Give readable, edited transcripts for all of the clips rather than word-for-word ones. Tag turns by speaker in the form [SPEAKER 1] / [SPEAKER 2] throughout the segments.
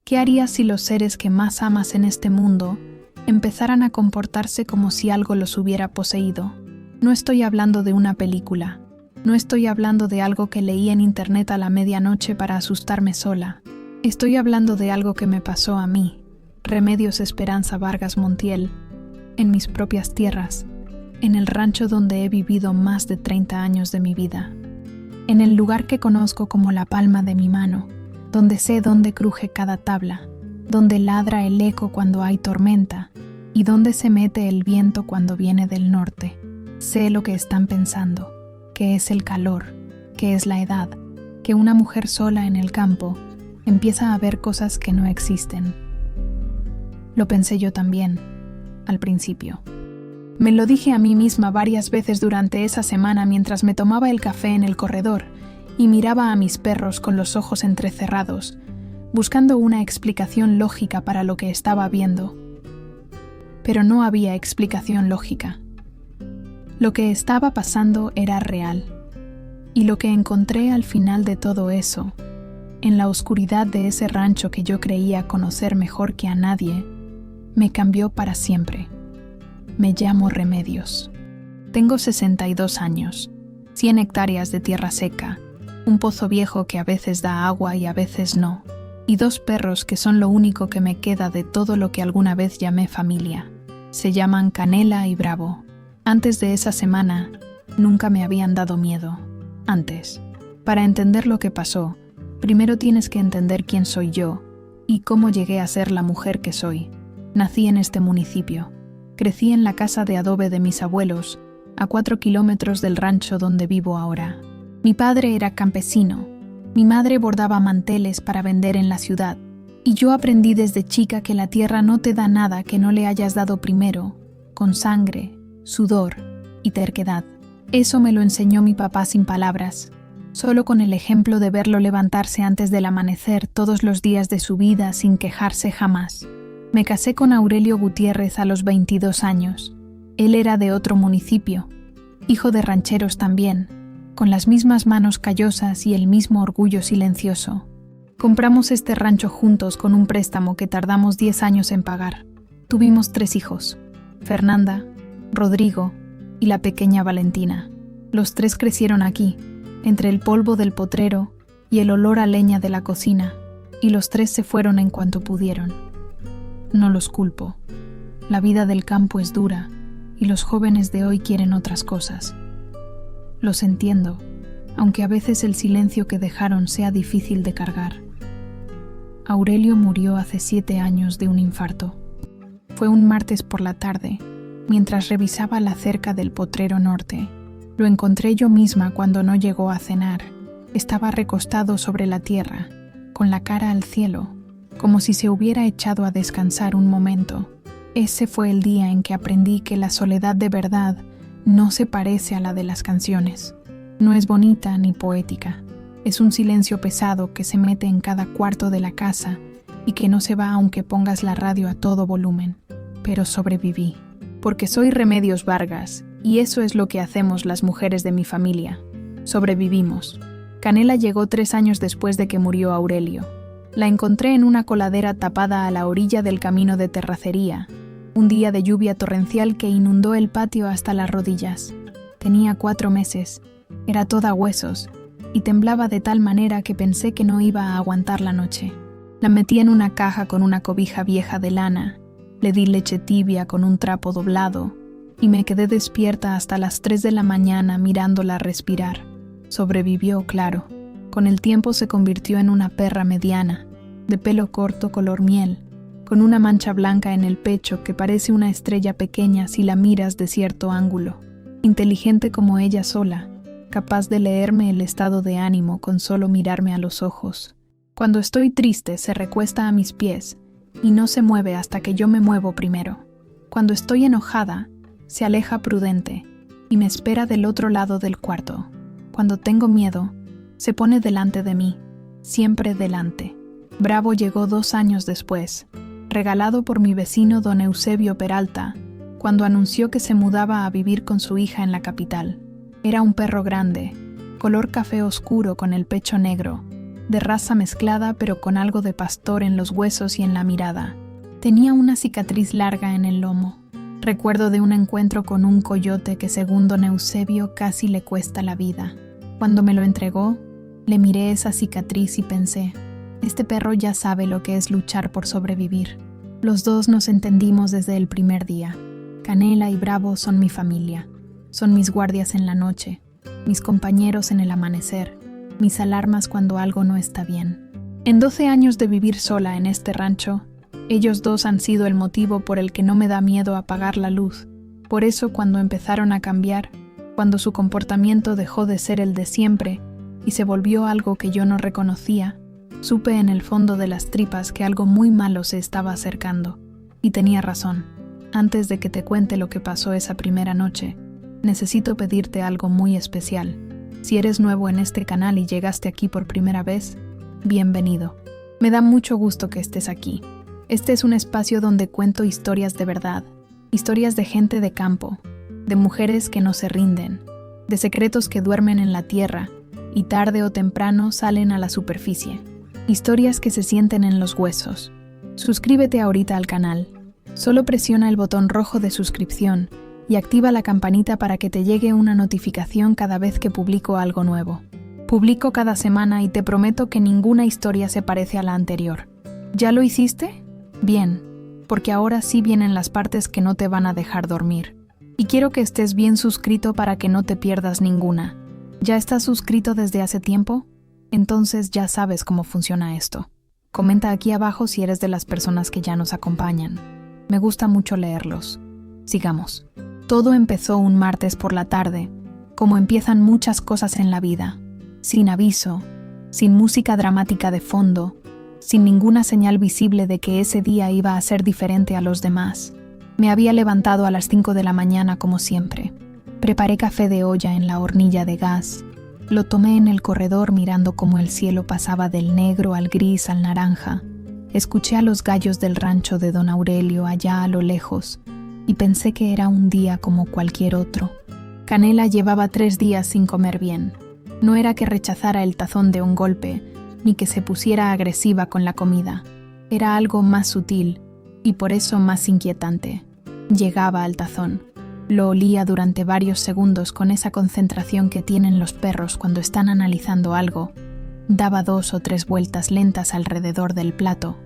[SPEAKER 1] ¿Qué harías si los seres que más amas en este mundo empezaran a comportarse como si algo los hubiera poseído? No estoy hablando de una película. No estoy hablando de algo que leí en internet a la medianoche para asustarme sola. Estoy hablando de algo que me pasó a mí, Remedios Esperanza Vargas Montiel, en mis propias tierras, en el rancho donde he vivido más de 30 años de mi vida, en el lugar que conozco como la palma de mi mano, donde sé dónde cruje cada tabla, donde ladra el eco cuando hay tormenta y donde se mete el viento cuando viene del norte. Sé lo que están pensando, que es el calor, que es la edad, que una mujer sola en el campo empieza a ver cosas que no existen. Lo pensé yo también, al principio. Me lo dije a mí misma varias veces durante esa semana mientras me tomaba el café en el corredor y miraba a mis perros con los ojos entrecerrados, buscando una explicación lógica para lo que estaba viendo. Pero no había explicación lógica. Lo que estaba pasando era real, y lo que encontré al final de todo eso, en la oscuridad de ese rancho que yo creía conocer mejor que a nadie, me cambió para siempre. Me llamo Remedios. Tengo 62 años, 100 hectáreas de tierra seca, un pozo viejo que a veces da agua y a veces no, y 2 perros que son lo único que me queda de todo lo que alguna vez llamé familia. Se llaman Canela y Bravo. Antes de esa semana, nunca me habían dado miedo. Antes, para entender lo que pasó, primero tienes que entender quién soy yo y cómo llegué a ser la mujer que soy. Nací en este municipio. Crecí en la casa de adobe de mis abuelos, a 4 kilómetros del rancho donde vivo ahora. Mi padre era campesino. Mi madre bordaba manteles para vender en la ciudad. Y yo aprendí desde chica que la tierra no te da nada que no le hayas dado primero, con sangre, sudor y terquedad. Eso me lo enseñó mi papá sin palabras, solo con el ejemplo de verlo levantarse antes del amanecer todos los días de su vida sin quejarse jamás. Me casé con Aurelio Gutiérrez a los 22 años. Él era de otro municipio, hijo de rancheros también, con las mismas manos callosas y el mismo orgullo silencioso. Compramos este rancho juntos con un préstamo que tardamos 10 años en pagar. Tuvimos 3 hijos, Fernanda, Rodrigo y la pequeña Valentina. Los 3 crecieron aquí, entre el polvo del potrero y el olor a leña de la cocina, y los 3 se fueron en cuanto pudieron. No los culpo. La vida del campo es dura y los jóvenes de hoy quieren otras cosas. Los entiendo, aunque a veces el silencio que dejaron sea difícil de cargar. Aurelio murió hace 7 años de un infarto. Fue un martes por la tarde, mientras revisaba la cerca del potrero norte. Lo encontré yo misma cuando no llegó a cenar. Estaba recostado sobre la tierra, con la cara al cielo, como si se hubiera echado a descansar un momento. Ese fue el día en que aprendí que la soledad de verdad no se parece a la de las canciones. No es bonita ni poética. Es un silencio pesado que se mete en cada cuarto de la casa y que no se va aunque pongas la radio a todo volumen. Pero sobreviví, porque soy Remedios Vargas, y eso es lo que hacemos las mujeres de mi familia. Sobrevivimos. Canela llegó 3 años después de que murió Aurelio. La encontré en una coladera tapada a la orilla del camino de terracería, un día de lluvia torrencial que inundó el patio hasta las rodillas. Tenía 4 meses, era toda huesos, y temblaba de tal manera que pensé que no iba a aguantar la noche. La metí en una caja con una cobija vieja de lana, le di leche tibia con un trapo doblado, y me quedé despierta hasta las 3 de la mañana mirándola respirar. Sobrevivió, claro. Con el tiempo se convirtió en una perra mediana, de pelo corto color miel, con una mancha blanca en el pecho que parece una estrella pequeña si la miras de cierto ángulo. Inteligente como ella sola, capaz de leerme el estado de ánimo con solo mirarme a los ojos. Cuando estoy triste se recuesta a mis pies y no se mueve hasta que yo me muevo primero. Cuando estoy enojada, se aleja prudente y me espera del otro lado del cuarto. Cuando tengo miedo, se pone delante de mí, siempre delante. Bravo llegó 2 años después, regalado por mi vecino don Eusebio Peralta, cuando anunció que se mudaba a vivir con su hija en la capital. Era un perro grande, color café oscuro con el pecho negro, de raza mezclada pero con algo de pastor en los huesos y en la mirada. Tenía una cicatriz larga en el lomo. Recuerdo de un encuentro con un coyote que, según don Eusebio, casi le cuesta la vida. Cuando me lo entregó, le miré esa cicatriz y pensé, este perro ya sabe lo que es luchar por sobrevivir. Los dos nos entendimos desde el primer día. Canela y Bravo son mi familia. Son mis guardias en la noche, mis compañeros en el amanecer, mis alarmas cuando algo no está bien. En 12 años de vivir sola en este rancho, ellos dos han sido el motivo por el que no me da miedo apagar la luz. Por eso, cuando empezaron a cambiar, cuando su comportamiento dejó de ser el de siempre y se volvió algo que yo no reconocía, supe en el fondo de las tripas que algo muy malo se estaba acercando. Y tenía razón. Antes de que te cuente lo que pasó esa primera noche, necesito pedirte algo muy especial. Si eres nuevo en este canal y llegaste aquí por primera vez, bienvenido. Me da mucho gusto que estés aquí. Este es un espacio donde cuento historias de verdad, historias de gente de campo, de mujeres que no se rinden, de secretos que duermen en la tierra y tarde o temprano salen a la superficie. Historias que se sienten en los huesos. Suscríbete ahorita al canal. Solo presiona el botón rojo de suscripción y activa la campanita para que te llegue una notificación cada vez que publico algo nuevo. Publico cada semana y te prometo que ninguna historia se parece a la anterior. ¿Ya lo hiciste? Bien, porque ahora sí vienen las partes que no te van a dejar dormir. Y quiero que estés bien suscrito para que no te pierdas ninguna. ¿Ya estás suscrito desde hace tiempo? Entonces ya sabes cómo funciona esto. Comenta aquí abajo si eres de las personas que ya nos acompañan. Me gusta mucho leerlos. Sigamos. Todo empezó un martes por la tarde, como empiezan muchas cosas en la vida. Sin aviso, sin música dramática de fondo, sin ninguna señal visible de que ese día iba a ser diferente a los demás. Me había levantado a las 5 de la mañana como siempre. Preparé café de olla en la hornilla de gas. Lo tomé en el corredor mirando cómo el cielo pasaba del negro al gris al naranja. Escuché a los gallos del rancho de don Aurelio allá a lo lejos y pensé que era un día como cualquier otro. Canela llevaba 3 días sin comer bien. No era que rechazara el tazón de un golpe, ni que se pusiera agresiva con la comida. Era algo más sutil y por eso más inquietante. Llegaba al tazón. Lo olía durante varios segundos con esa concentración que tienen los perros cuando están analizando algo. Daba 2 o 3 vueltas lentas alrededor del plato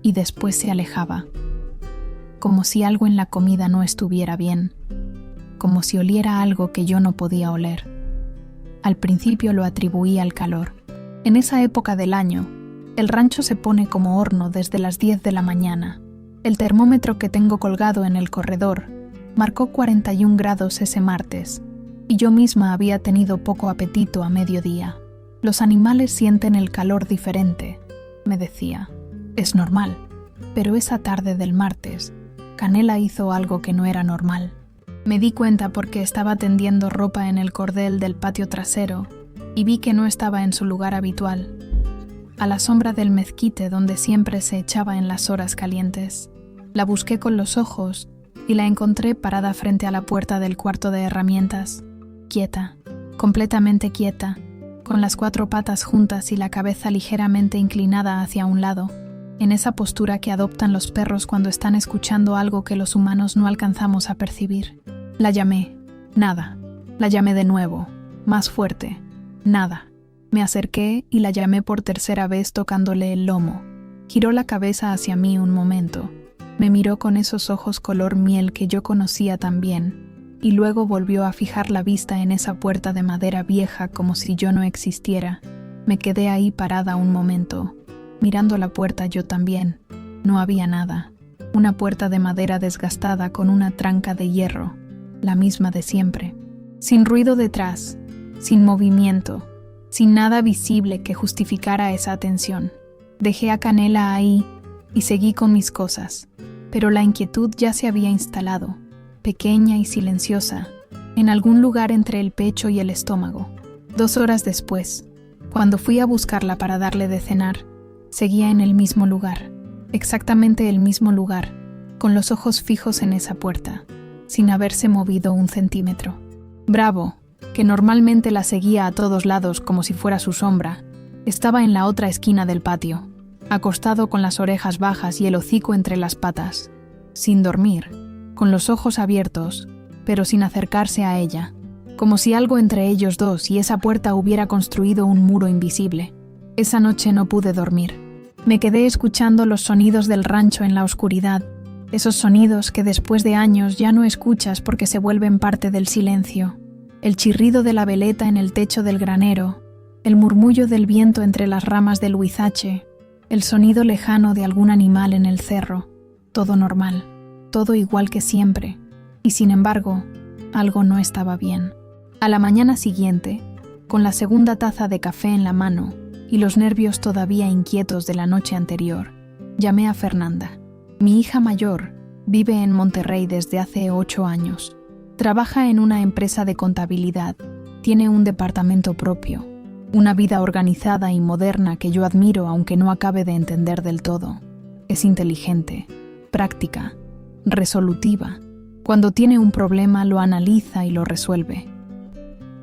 [SPEAKER 1] y después se alejaba. Como si algo en la comida no estuviera bien. Como si oliera algo que yo no podía oler. Al principio lo atribuí al calor. En esa época del año, el rancho se pone como horno desde las 10 de la mañana. El termómetro que tengo colgado en el corredor marcó 41 grados ese martes, y yo misma había tenido poco apetito a mediodía. Los animales sienten el calor diferente, me decía. Es normal, pero esa tarde del martes, Canela hizo algo que no era normal. Me di cuenta porque estaba tendiendo ropa en el cordel del patio trasero y vi que no estaba en su lugar habitual, a la sombra del mezquite donde siempre se echaba en las horas calientes. La busqué con los ojos y la encontré parada frente a la puerta del cuarto de herramientas, quieta, completamente quieta, con las 4 patas juntas y la cabeza ligeramente inclinada hacia un lado, en esa postura que adoptan los perros cuando están escuchando algo que los humanos no alcanzamos a percibir. La llamé. Nada. La llamé de nuevo, más fuerte. Nada. Me acerqué y la llamé por tercera vez tocándole el lomo. Giró la cabeza hacia mí un momento. Me miró con esos ojos color miel que yo conocía tan bien, y luego volvió a fijar la vista en esa puerta de madera vieja como si yo no existiera. Me quedé ahí parada un momento, mirando la puerta yo también. No había nada. Una puerta de madera desgastada con una tranca de hierro, la misma de siempre. Sin ruido detrás, sin movimiento, sin nada visible que justificara esa atención. Dejé a Canela ahí y seguí con mis cosas, pero la inquietud ya se había instalado, pequeña y silenciosa, en algún lugar entre el pecho y el estómago. 2 horas después, cuando fui a buscarla para darle de cenar, seguía en el mismo lugar, exactamente el mismo lugar, con los ojos fijos en esa puerta, sin haberse movido un centímetro. Bravo, que normalmente la seguía a todos lados como si fuera su sombra, Estaba en la otra esquina del patio, acostado con las orejas bajas y el hocico entre las patas, sin dormir, con los ojos abiertos, pero sin acercarse a ella, como si algo entre ellos dos y esa puerta hubiera construido un muro invisible. Esa noche no pude dormir. Me quedé escuchando los sonidos del rancho en la oscuridad, esos sonidos que después de años ya no escuchas porque se vuelven parte del silencio. El chirrido de la veleta en el techo del granero, el murmullo del viento entre las ramas del huizache, el sonido lejano de algún animal en el cerro. Todo normal, todo igual que siempre. Y sin embargo, algo no estaba bien. A la mañana siguiente, con la segunda taza de café en la mano y los nervios todavía inquietos de la noche anterior, llamé a Fernanda. Mi hija mayor vive en Monterrey desde hace 8 años. Trabaja en una empresa de contabilidad, tiene un departamento propio, una vida organizada y moderna que yo admiro aunque no acabe de entender del todo. Es inteligente, práctica, resolutiva. Cuando tiene un problema lo analiza y lo resuelve.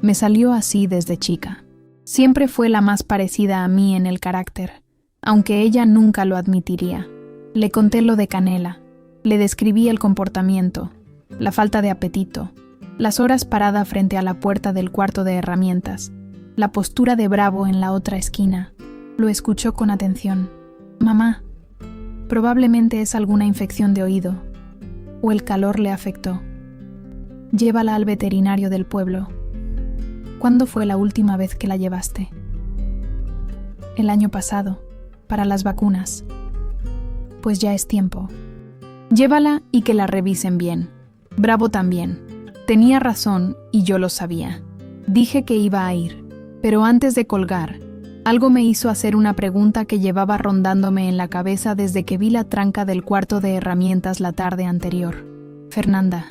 [SPEAKER 1] Me salió así desde chica. Siempre fue la más parecida a mí en el carácter, aunque ella nunca lo admitiría. Le conté lo de Canela, le describí el comportamiento, la falta de apetito, las horas parada frente a la puerta del cuarto de herramientas, la postura de Bravo en la otra esquina. Lo escuchó con atención. «Mamá, probablemente es alguna infección de oído, o el calor le afectó. Llévala al veterinario del pueblo». «¿Cuándo fue la última vez que la llevaste?» «El año pasado, para las vacunas». «Pues ya es tiempo. Llévala y que la revisen bien. Bravo también. Tenía razón y yo lo sabía. Dije que iba a ir, pero antes de colgar, algo me hizo hacer una pregunta que llevaba rondándome en la cabeza desde que vi la tranca del cuarto de herramientas la tarde anterior. «Fernanda,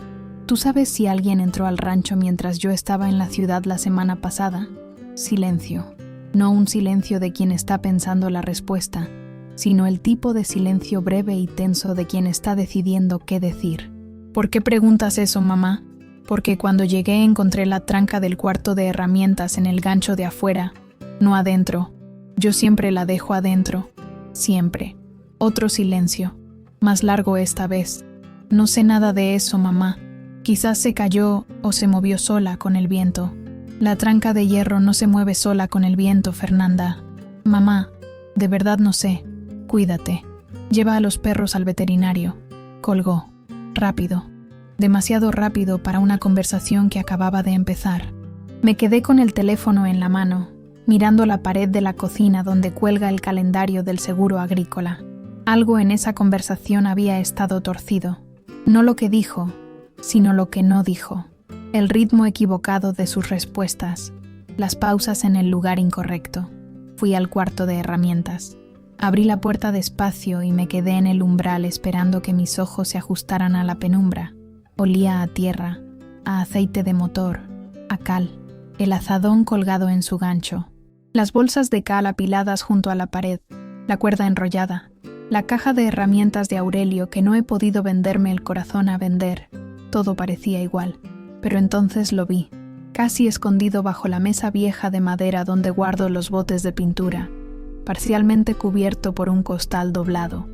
[SPEAKER 1] ¿tú sabes si alguien entró al rancho mientras yo estaba en la ciudad la semana pasada?» Silencio. No un silencio de quien está pensando la respuesta, sino el tipo de silencio breve y tenso de quien está decidiendo qué decir. «¿Por qué preguntas eso, mamá?» «Porque cuando llegué encontré la tranca del cuarto de herramientas en el gancho de afuera, no adentro. Yo siempre la dejo adentro. Siempre». Otro silencio, más largo esta vez. «No sé nada de eso, mamá. Quizás se cayó o se movió sola con el viento». «La tranca de hierro no se mueve sola con el viento, Fernanda». «Mamá, de verdad no sé. Cuídate. Lleva a los perros al veterinario». Colgó. Rápido. Demasiado rápido para una conversación que acababa de empezar. Me quedé con el teléfono en la mano, mirando la pared de la cocina donde cuelga el calendario del seguro agrícola. Algo en esa conversación había estado torcido. No lo que dijo, sino lo que no dijo. El ritmo equivocado de sus respuestas, las pausas en el lugar incorrecto. Fui al cuarto de herramientas. Abrí la puerta despacio y me quedé en el umbral esperando que mis ojos se ajustaran a la penumbra. Olía a tierra, a aceite de motor, a cal, el azadón colgado en su gancho, las bolsas de cal apiladas junto a la pared, la cuerda enrollada, la caja de herramientas de Aurelio que no he podido venderme el corazón a vender. Todo parecía igual, pero entonces lo vi, casi escondido bajo la mesa vieja de madera donde guardo los botes de pintura, parcialmente cubierto por un costal doblado.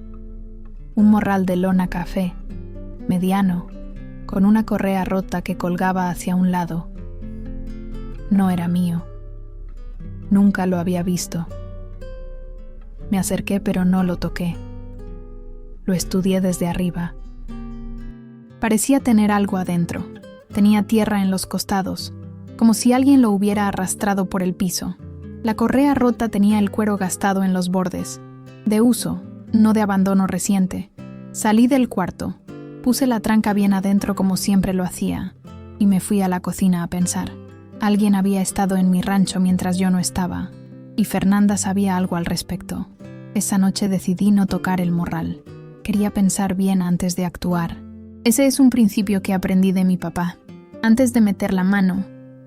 [SPEAKER 1] Un morral de lona café, mediano, con una correa rota que colgaba hacia un lado. No era mío. Nunca lo había visto. Me acerqué pero no lo toqué. Lo estudié desde arriba. Parecía tener algo adentro. Tenía tierra en los costados, como si alguien lo hubiera arrastrado por el piso. La correa rota tenía el cuero gastado en los bordes. De uso, no de abandono reciente. Salí del cuarto. Puse la tranca bien adentro como siempre lo hacía, y me fui a la cocina a pensar. Alguien había estado en mi rancho mientras yo no estaba, y Fernanda sabía algo al respecto. Esa noche decidí no tocar el morral. Quería pensar bien antes de actuar. Ese es un principio que aprendí de mi papá. Antes de meter la mano,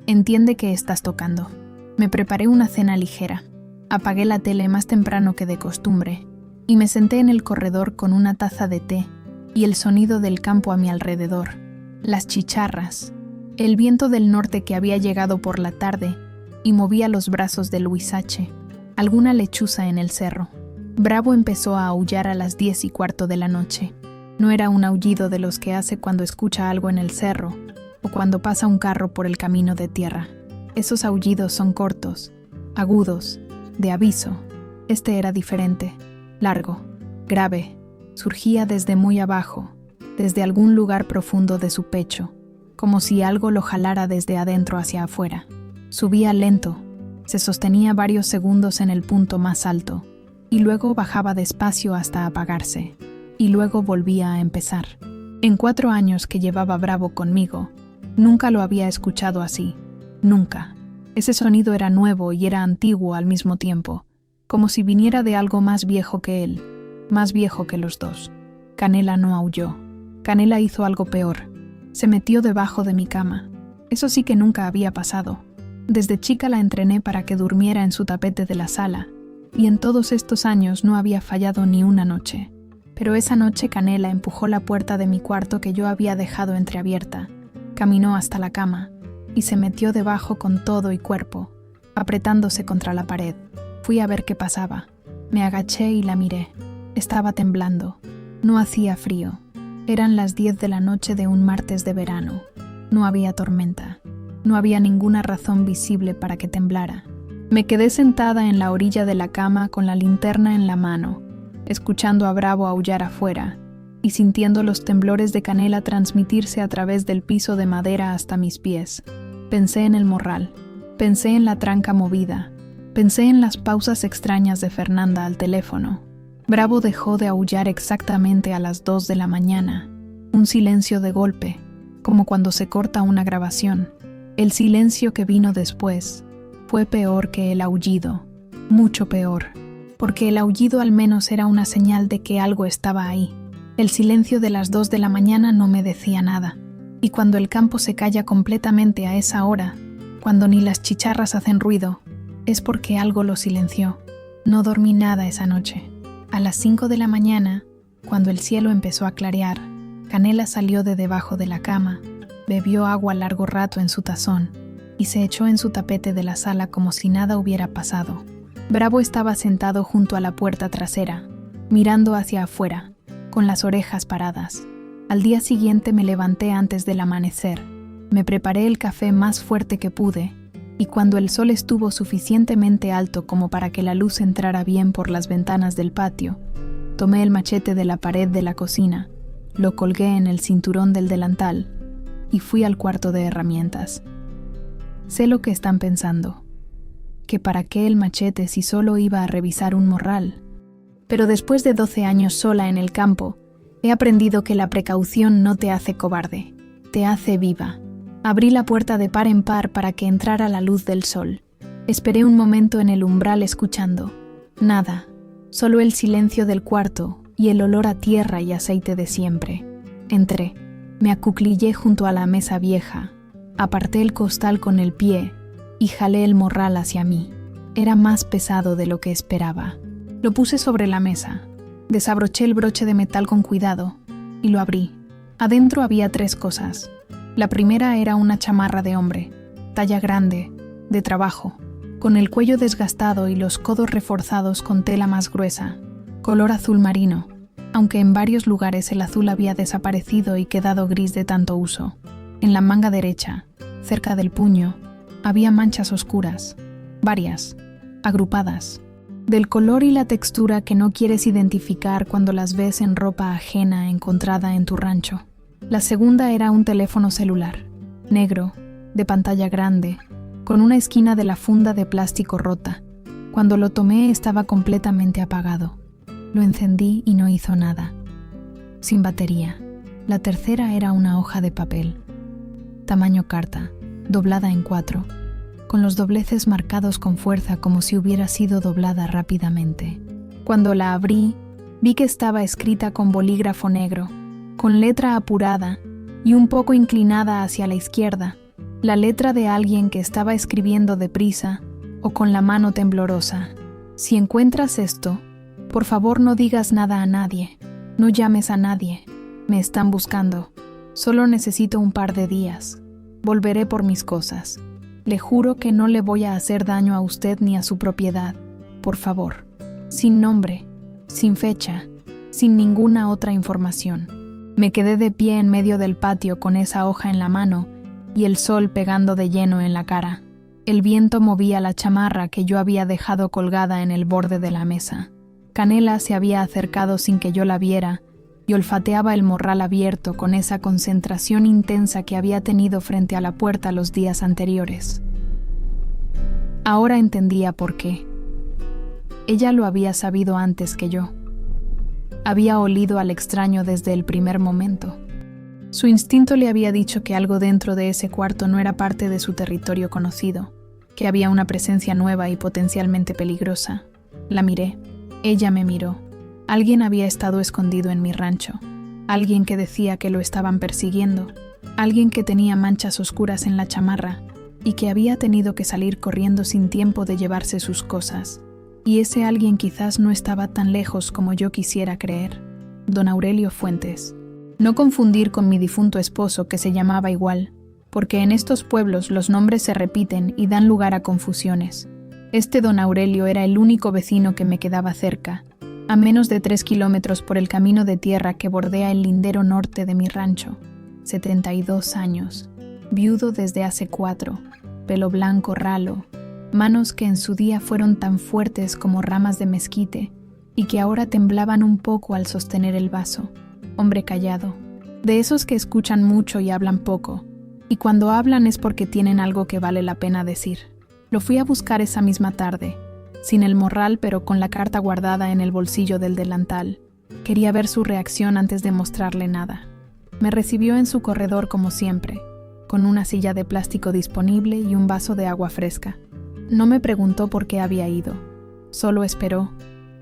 [SPEAKER 1] entiende que estás tocando. Me preparé una cena ligera. Apagué la tele más temprano que de costumbre, y me senté en el corredor con una taza de té y el sonido del campo a mi alrededor, las chicharras, el viento del norte que había llegado por la tarde y movía los brazos del huizache. alguna lechuza en el cerro. Bravo empezó a aullar a las 10:15 de la noche. No era un aullido de los que hace cuando escucha algo en el cerro o cuando pasa un carro por el camino de tierra. Esos aullidos son cortos, agudos, de aviso. Este era diferente, largo, grave. Surgía desde muy abajo, desde algún lugar profundo de su pecho, como si algo lo jalara desde adentro hacia afuera. Subía lento, se sostenía varios segundos en el punto más alto, y luego bajaba despacio hasta apagarse, y luego volvía a empezar. En 4 años que llevaba Bravo conmigo, nunca lo había escuchado así, nunca. Ese sonido era nuevo y era antiguo al mismo tiempo, como si viniera de algo más viejo que él, más viejo que los dos. Canela no aulló. Canela hizo algo peor. Se metió debajo de mi cama. Eso sí que nunca había pasado. Desde chica la entrené para que durmiera en su tapete de la sala, y en todos estos años no había fallado ni una noche. Pero esa noche Canela empujó la puerta de mi cuarto que yo había dejado entreabierta, caminó hasta la cama, y se metió debajo con todo y cuerpo, apretándose contra la pared. Fui a ver qué pasaba. Me agaché y la miré. Estaba temblando. No hacía frío. Eran las 10 de la noche de un martes de verano. No había tormenta. No había ninguna razón visible para que temblara. Me quedé sentada en la orilla de la cama con la linterna en la mano, escuchando a Bravo aullar afuera y sintiendo los temblores de Canela transmitirse a través del piso de madera hasta mis pies. Pensé en el morral. Pensé en la tranca movida. Pensé en las pausas extrañas de Fernanda al teléfono. Bravo dejó de aullar exactamente a las 2 de la mañana. Un silencio de golpe, como cuando se corta una grabación. El silencio que vino después fue peor que el aullido, mucho peor, porque el aullido al menos era una señal de que algo estaba ahí. El silencio de las 2 de la mañana no me decía nada, y cuando el campo se calla completamente a esa hora, cuando ni las chicharras hacen ruido, es porque algo lo silenció. No dormí nada esa noche. A las 5 de la mañana, cuando el cielo empezó a clarear, Canela salió de debajo de la cama, bebió agua largo rato en su tazón y se echó en su tapete de la sala como si nada hubiera pasado. Bravo estaba sentado junto a la puerta trasera, mirando hacia afuera, con las orejas paradas. Al día siguiente me levanté antes del amanecer, me preparé el café más fuerte que pude, y cuando el sol estuvo suficientemente alto como para que la luz entrara bien por las ventanas del patio, tomé el machete de la pared de la cocina, lo colgué en el cinturón del delantal y fui al cuarto de herramientas. Sé lo que están pensando, que para qué el machete si solo iba a revisar un morral. Pero después de 12 años sola en el campo, he aprendido que la precaución no te hace cobarde, te hace viva. Abrí la puerta de par en par para que entrara la luz del sol. Esperé un momento en el umbral escuchando. Nada, solo el silencio del cuarto y el olor a tierra y aceite de siempre. Entré, me acuclillé junto a la mesa vieja, aparté el costal con el pie y jalé el morral hacia mí. Era más pesado de lo que esperaba. Lo puse sobre la mesa, desabroché el broche de metal con cuidado y lo abrí. Adentro había 3 cosas. La primera era una chamarra de hombre, talla grande, de trabajo, con el cuello desgastado y los codos reforzados con tela más gruesa, color azul marino, aunque en varios lugares el azul había desaparecido y quedado gris de tanto uso. En la manga derecha, cerca del puño, había manchas oscuras, varias, agrupadas, del color y la textura que no quieres identificar cuando las ves en ropa ajena encontrada en tu rancho. La segunda era un teléfono celular, negro, de pantalla grande, con una esquina de la funda de plástico rota. Cuando lo tomé estaba completamente apagado. Lo encendí y no hizo nada. Sin batería. La tercera era una hoja de papel, tamaño carta, doblada en 4, con los dobleces marcados con fuerza como si hubiera sido doblada rápidamente. Cuando la abrí, vi que estaba escrita con bolígrafo negro, con letra apurada y un poco inclinada hacia la izquierda, la letra de alguien que estaba escribiendo deprisa o con la mano temblorosa. Si encuentras esto, por favor no digas nada a nadie, no llames a nadie, me están buscando, solo necesito un par de días, volveré por mis cosas, le juro que no le voy a hacer daño a usted ni a su propiedad, por favor, sin nombre, sin fecha, sin ninguna otra información. Me quedé de pie en medio del patio con esa hoja en la mano y el sol pegando de lleno en la cara. El viento movía la chamarra que yo había dejado colgada en el borde de la mesa. Canela se había acercado sin que yo la viera y olfateaba el morral abierto con esa concentración intensa que había tenido frente a la puerta los días anteriores. Ahora entendía por qué. Ella lo había sabido antes que yo. Había olido al extraño desde el primer momento. Su instinto le había dicho que algo dentro de ese cuarto no era parte de su territorio conocido, que había una presencia nueva y potencialmente peligrosa. La miré. Ella me miró. Alguien había estado escondido en mi rancho. Alguien que decía que lo estaban persiguiendo. Alguien que tenía manchas oscuras en la chamarra y que había tenido que salir corriendo sin tiempo de llevarse sus cosas. Y ese alguien quizás no estaba tan lejos como yo quisiera creer. Don Aurelio Fuentes. No confundir con mi difunto esposo, que se llamaba igual, porque en estos pueblos los nombres se repiten y dan lugar a confusiones. Este don Aurelio era el único vecino que me quedaba cerca, a menos de 3 kilómetros por el camino de tierra que bordea el lindero norte de mi rancho. 72 años, viudo desde hace 4, pelo blanco ralo, manos que en su día fueron tan fuertes como ramas de mezquite y que ahora temblaban un poco al sostener el vaso. Hombre callado, de esos que escuchan mucho y hablan poco, y cuando hablan es porque tienen algo que vale la pena decir. Lo fui a buscar esa misma tarde, sin el morral pero con la carta guardada en el bolsillo del delantal. Quería ver su reacción antes de mostrarle nada. Me recibió en su corredor como siempre, con una silla de plástico disponible y un vaso de agua fresca. No me preguntó por qué había ido, solo esperó,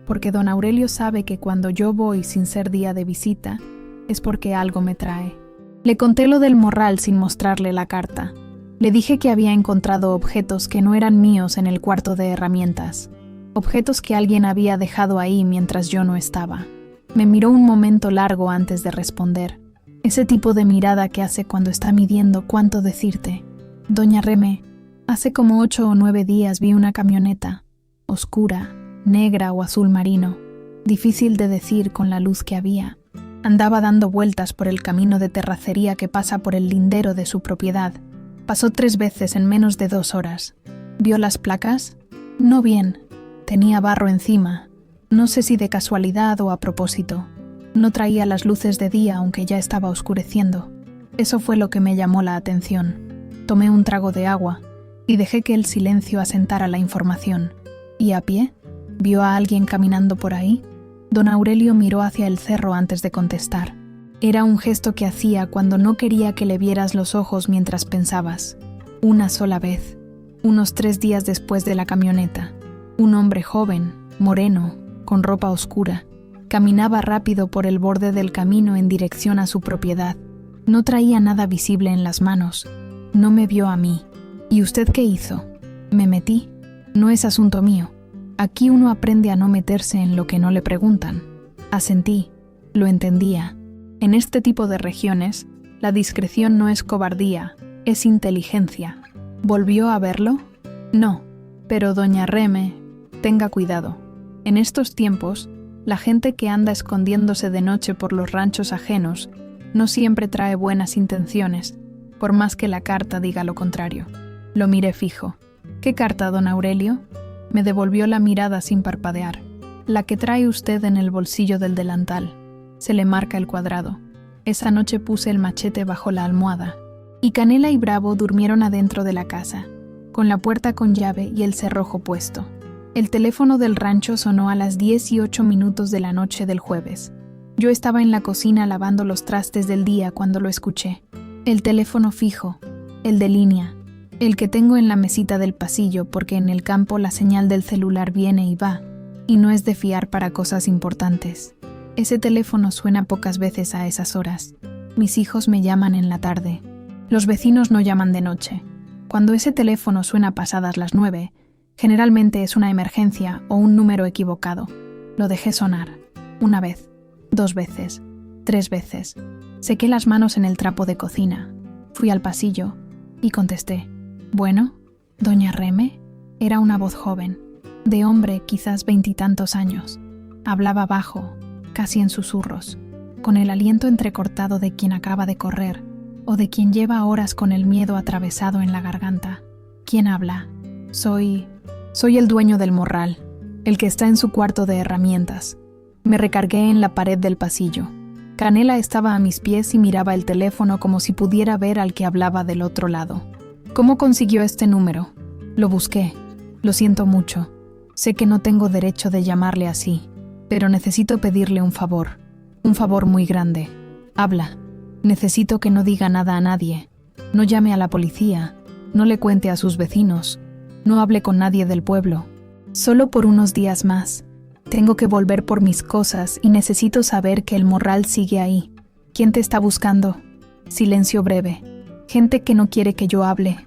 [SPEAKER 1] porque don Aurelio sabe que cuando yo voy sin ser día de visita, es porque algo me trae. Le conté lo del morral sin mostrarle la carta. Le dije que había encontrado objetos que no eran míos en el cuarto de herramientas, objetos que alguien había dejado ahí mientras yo no estaba. Me miró un momento largo antes de responder, ese tipo de mirada que hace cuando está midiendo cuánto decirte. Doña Reme, hace como 8 o 9 días vi una camioneta, oscura, negra o azul marino, difícil de decir con la luz que había. Andaba dando vueltas por el camino de terracería que pasa por el lindero de su propiedad. Pasó 3 veces en menos de 2 horas. ¿Vio las placas? No bien. Tenía barro encima. No sé si de casualidad o a propósito. No traía las luces de día aunque ya estaba oscureciendo. Eso fue lo que me llamó la atención. Tomé un trago de agua y dejé que el silencio asentara la información. ¿Y a pie? ¿Vio a alguien caminando por ahí? Don Aurelio miró hacia el cerro antes de contestar. Era un gesto que hacía cuando no quería que le vieras los ojos mientras pensabas. Una sola vez, unos 3 días después de la camioneta. Un hombre joven, moreno, con ropa oscura, caminaba rápido por el borde del camino en dirección a su propiedad. No traía nada visible en las manos. No me vio a mí. ¿Y usted qué hizo? Me metí. No es asunto mío. Aquí uno aprende a no meterse en lo que no le preguntan. Asentí. Lo entendía. En este tipo de regiones, la discreción no es cobardía, es inteligencia. ¿Volvió a verlo? No. Pero doña Reme, tenga cuidado. En estos tiempos, la gente que anda escondiéndose de noche por los ranchos ajenos no siempre trae buenas intenciones, por más que la carta diga lo contrario. Lo miré fijo. ¿Qué carta, don Aurelio? Me devolvió la mirada sin parpadear. La que trae usted en el bolsillo del delantal. Se le marca el cuadrado. Esa noche puse el machete bajo la almohada. Y Canela y Bravo durmieron adentro de la casa, con la puerta con llave y el cerrojo puesto. El teléfono del rancho sonó a las 10:08 de la noche del jueves. Yo estaba en la cocina lavando los trastes del día cuando lo escuché. El teléfono fijo, el de línea. El que tengo en la mesita del pasillo porque en el campo la señal del celular viene y va, y no es de fiar para cosas importantes. Ese teléfono suena pocas veces a esas horas. Mis hijos me llaman en la tarde. Los vecinos no llaman de noche. Cuando ese teléfono suena pasadas las 9, generalmente es una emergencia o un número equivocado. Lo dejé sonar. 1 vez, 2 veces, 3 veces. Sequé las manos en el trapo de cocina. Fui al pasillo y contesté. «Bueno, doña Reme», era una voz joven. de hombre, quizás 20 y tantos años. Hablaba bajo, casi en susurros, con el aliento entrecortado de quien acaba de correr o de quien lleva horas con el miedo atravesado en la garganta. ¿Quién habla? Soy el dueño del morral, el que está en su cuarto de herramientas. Me recargué en la pared del pasillo. Canela estaba a mis pies y miraba el teléfono como si pudiera ver al que hablaba del otro lado. ¿Cómo consiguió este número? Lo busqué. Lo siento mucho. Sé que no tengo derecho de llamarle así, pero necesito pedirle un favor muy grande. Habla. Necesito que no diga nada a nadie. No llame a la policía. No le cuente a sus vecinos. No hable con nadie del pueblo. Solo por unos días más. Tengo que volver por mis cosas y necesito saber que el morral sigue ahí. ¿Quién te está buscando? Silencio breve. Gente que no quiere que yo hable.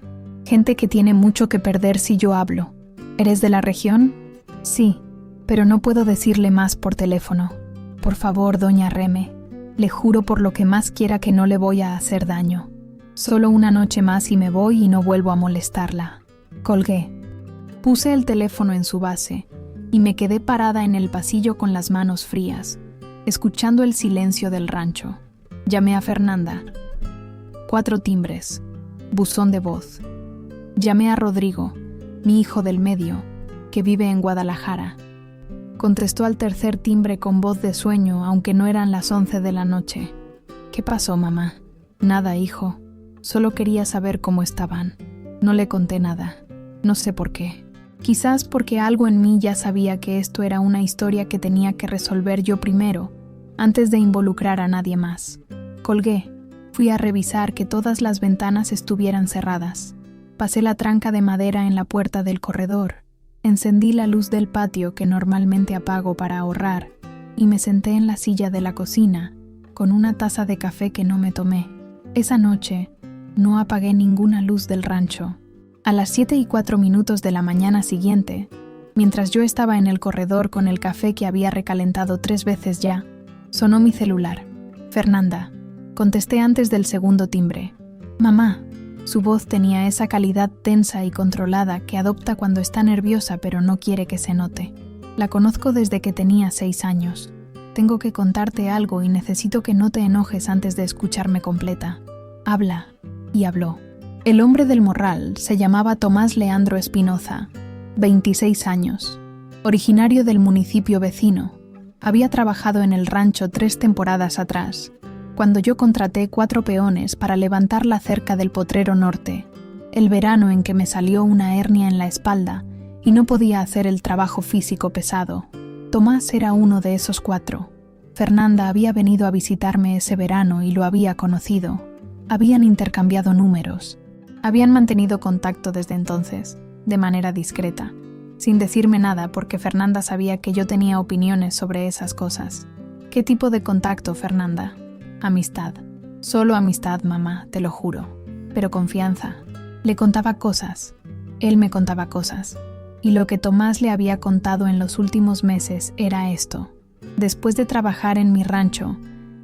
[SPEAKER 1] Gente que tiene mucho que perder si yo hablo. ¿Eres de la región? Sí, pero no puedo decirle más por teléfono. Por favor, doña Reme, le juro por lo que más quiera que no le voy a hacer daño. Solo una noche más y me voy y no vuelvo a molestarla. Colgué. Puse el teléfono en su base y me quedé parada en el pasillo con las manos frías, escuchando el silencio del rancho. Llamé a Fernanda. 4 timbres. Buzón de voz. Llamé a Rodrigo, mi hijo del medio, que vive en Guadalajara. Contestó al tercer timbre con voz de sueño, aunque no eran las 11 de la noche. ¿Qué pasó, mamá? Nada, hijo. Solo quería saber cómo estaban. No le conté nada. No sé por qué. Quizás porque algo en mí ya sabía que esto era una historia que tenía que resolver yo primero, antes de involucrar a nadie más. Colgué. Fui a revisar que todas las ventanas estuvieran cerradas. Pasé la tranca de madera en la puerta del corredor. Encendí la luz del patio que normalmente apago para ahorrar y me senté en la silla de la cocina con una taza de café que no me tomé. Esa noche no apagué ninguna luz del rancho. A las 7:04 de la mañana siguiente, mientras yo estaba en el corredor con el café que había recalentado 3 veces ya, sonó mi celular. Fernanda. Contesté antes del segundo timbre. Mamá. Su voz tenía esa calidad tensa y controlada que adopta cuando está nerviosa pero no quiere que se note. La conozco desde que tenía 6 años. Tengo que contarte algo y necesito que no te enojes antes de escucharme completa. Habla. Y habló. El hombre del morral se llamaba Tomás Leandro Espinoza, 26 años, originario del municipio vecino. Había trabajado en el rancho 3 temporadas atrás, cuando yo contraté 4 peones para levantar la cerca del Potrero Norte, el verano en que me salió una hernia en la espalda y no podía hacer el trabajo físico pesado. Tomás era uno de esos 4. Fernanda había venido a visitarme ese verano y lo había conocido. Habían intercambiado números. Habían mantenido contacto desde entonces, de manera discreta, sin decirme nada porque Fernanda sabía que yo tenía opiniones sobre esas cosas. ¿Qué tipo de contacto, Fernanda? Amistad. Solo amistad, mamá, te lo juro. Pero confianza. Le contaba cosas. Él me contaba cosas. Y lo que Tomás le había contado en los últimos meses era esto. Después de trabajar en mi rancho,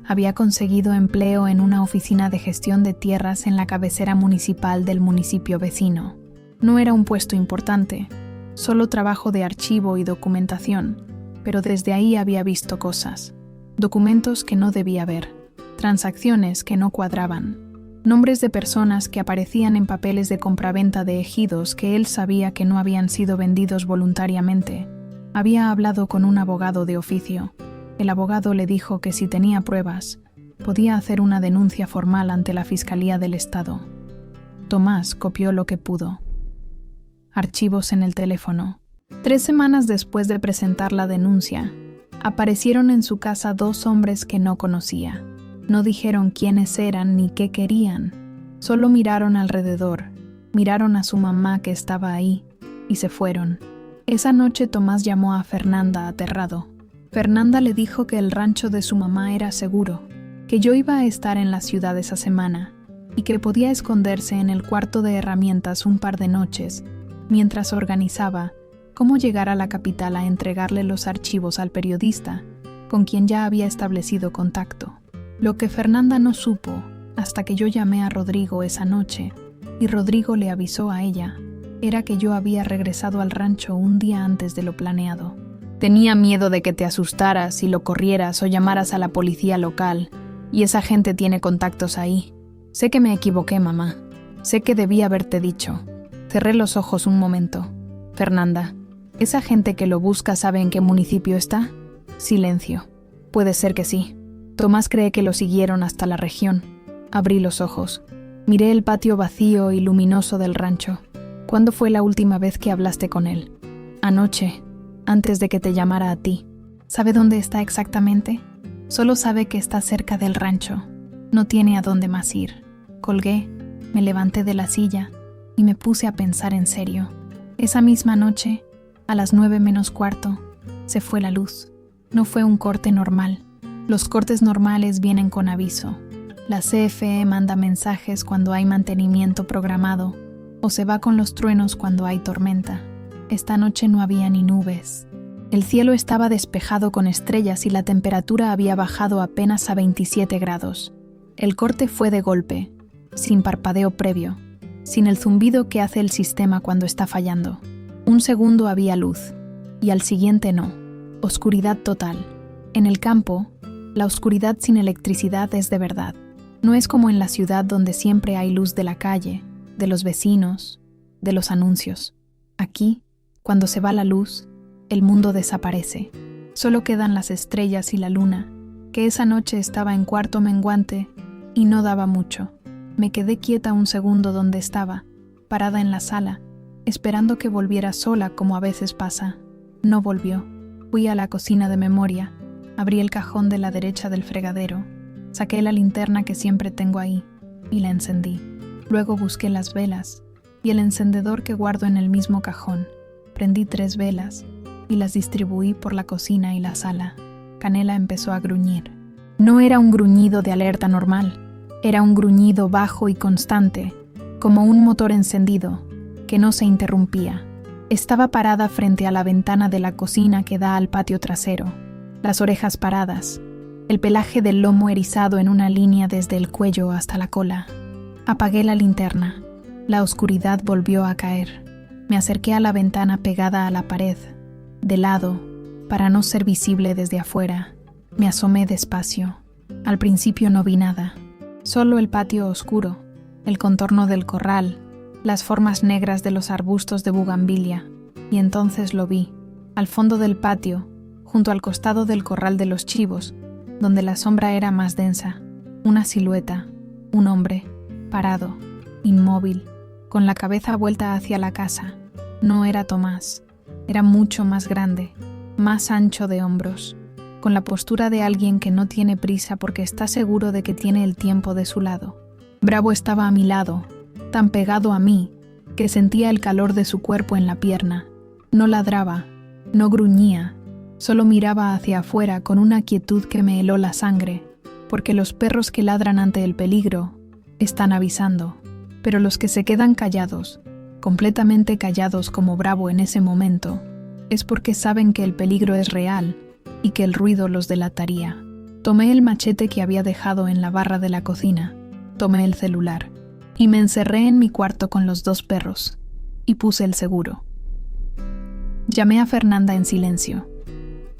[SPEAKER 1] había conseguido empleo en una oficina de gestión de tierras en la cabecera municipal del municipio vecino. No era un puesto importante, solo trabajo de archivo y documentación, pero desde ahí había visto cosas. Documentos que no debía ver, transacciones que no cuadraban, nombres de personas que aparecían en papeles de compraventa de ejidos que él sabía que no habían sido vendidos voluntariamente. Había hablado con un abogado de oficio. El abogado le dijo que si tenía pruebas, podía hacer una denuncia formal ante la Fiscalía del Estado. Tomás copió lo que pudo. Archivos en el teléfono. 3 semanas después de presentar la denuncia, aparecieron en su casa 2 hombres que no conocía. No dijeron quiénes eran ni qué querían. Solo miraron alrededor, miraron a su mamá que estaba ahí, y se fueron. Esa noche Tomás llamó a Fernanda aterrado. Fernanda le dijo que el rancho de su mamá era seguro, que yo iba a estar en la ciudad esa semana y que podía esconderse en el cuarto de herramientas un par de noches mientras organizaba cómo llegar a la capital a entregarle los archivos al periodista, con quien ya había establecido contacto. Lo que Fernanda no supo hasta que yo llamé a Rodrigo esa noche y Rodrigo le avisó a ella era que yo había regresado al rancho un día antes de lo planeado. Tenía miedo de que te asustaras y lo corrieras o llamaras a la policía local, y esa gente tiene contactos ahí. Sé que me equivoqué, mamá. Sé que debí haberte dicho. Cerré los ojos un momento. Fernanda, ¿esa gente que lo busca sabe en qué municipio está? Silencio. Puede ser que sí. Tomás cree que lo siguieron hasta la región. Abrí los ojos. Miré el patio vacío y luminoso del rancho. ¿Cuándo fue la última vez que hablaste con él? Anoche, antes de que te llamara a ti. ¿Sabe dónde está exactamente? Solo sabe que está cerca del rancho. No tiene a dónde más ir. Colgué, me levanté de la silla y me puse a pensar en serio. Esa misma noche, a las 9:45, se fue la luz. No fue un corte normal. Los cortes normales vienen con aviso. La CFE manda mensajes cuando hay mantenimiento programado o se va con los truenos cuando hay tormenta. Esta noche no había ni nubes. El cielo estaba despejado con estrellas y la temperatura había bajado apenas a 27 grados. El corte fue de golpe, sin parpadeo previo, sin el zumbido que hace el sistema cuando está fallando. Un segundo había luz, y al siguiente no. Oscuridad total. En el campo, la oscuridad sin electricidad es de verdad. No es como en la ciudad donde siempre hay luz de la calle, de los vecinos, de los anuncios. Aquí, cuando se va la luz, el mundo desaparece. Solo quedan las estrellas y la luna, que esa noche estaba en cuarto menguante y no daba mucho. Me quedé quieta un segundo donde estaba, parada en la sala, esperando que volviera sola como a veces pasa. No volvió. Fui a la cocina de memoria. Abrí el cajón de la derecha del fregadero, saqué la linterna que siempre tengo ahí y la encendí. Luego busqué las velas y el encendedor que guardo en el mismo cajón. Prendí 3 velas y las distribuí por la cocina y la sala. Canela empezó a gruñir. No era un gruñido de alerta normal, era un gruñido bajo y constante, como un motor encendido, que no se interrumpía. Estaba parada frente a la ventana de la cocina que da al patio trasero. Las orejas paradas, el pelaje del lomo erizado en una línea desde el cuello hasta la cola. Apagué la linterna. La oscuridad volvió a caer. Me acerqué a la ventana pegada a la pared, de lado, para no ser visible desde afuera. Me asomé despacio. Al principio no vi nada. Solo el patio oscuro, el contorno del corral, las formas negras de los arbustos de bugambilia. Y entonces lo vi, al fondo del patio, junto al costado del corral de los chivos, donde la sombra era más densa, una silueta, un hombre, parado, inmóvil, con la cabeza vuelta hacia la casa. No era Tomás, era mucho más grande, más ancho de hombros, con la postura de alguien que no tiene prisa porque está seguro de que tiene el tiempo de su lado. Bravo estaba a mi lado, tan pegado a mí, que sentía el calor de su cuerpo en la pierna. No ladraba, no gruñía, solo miraba hacia afuera con una quietud que me heló la sangre, porque los perros que ladran ante el peligro están avisando, pero los que se quedan callados, completamente callados como Bravo en ese momento, es porque saben que el peligro es real y que el ruido los delataría. Tomé el machete que había dejado en la barra de la cocina, tomé el celular y me encerré en mi cuarto con los 2 perros y puse el seguro. Llamé a Fernanda en silencio,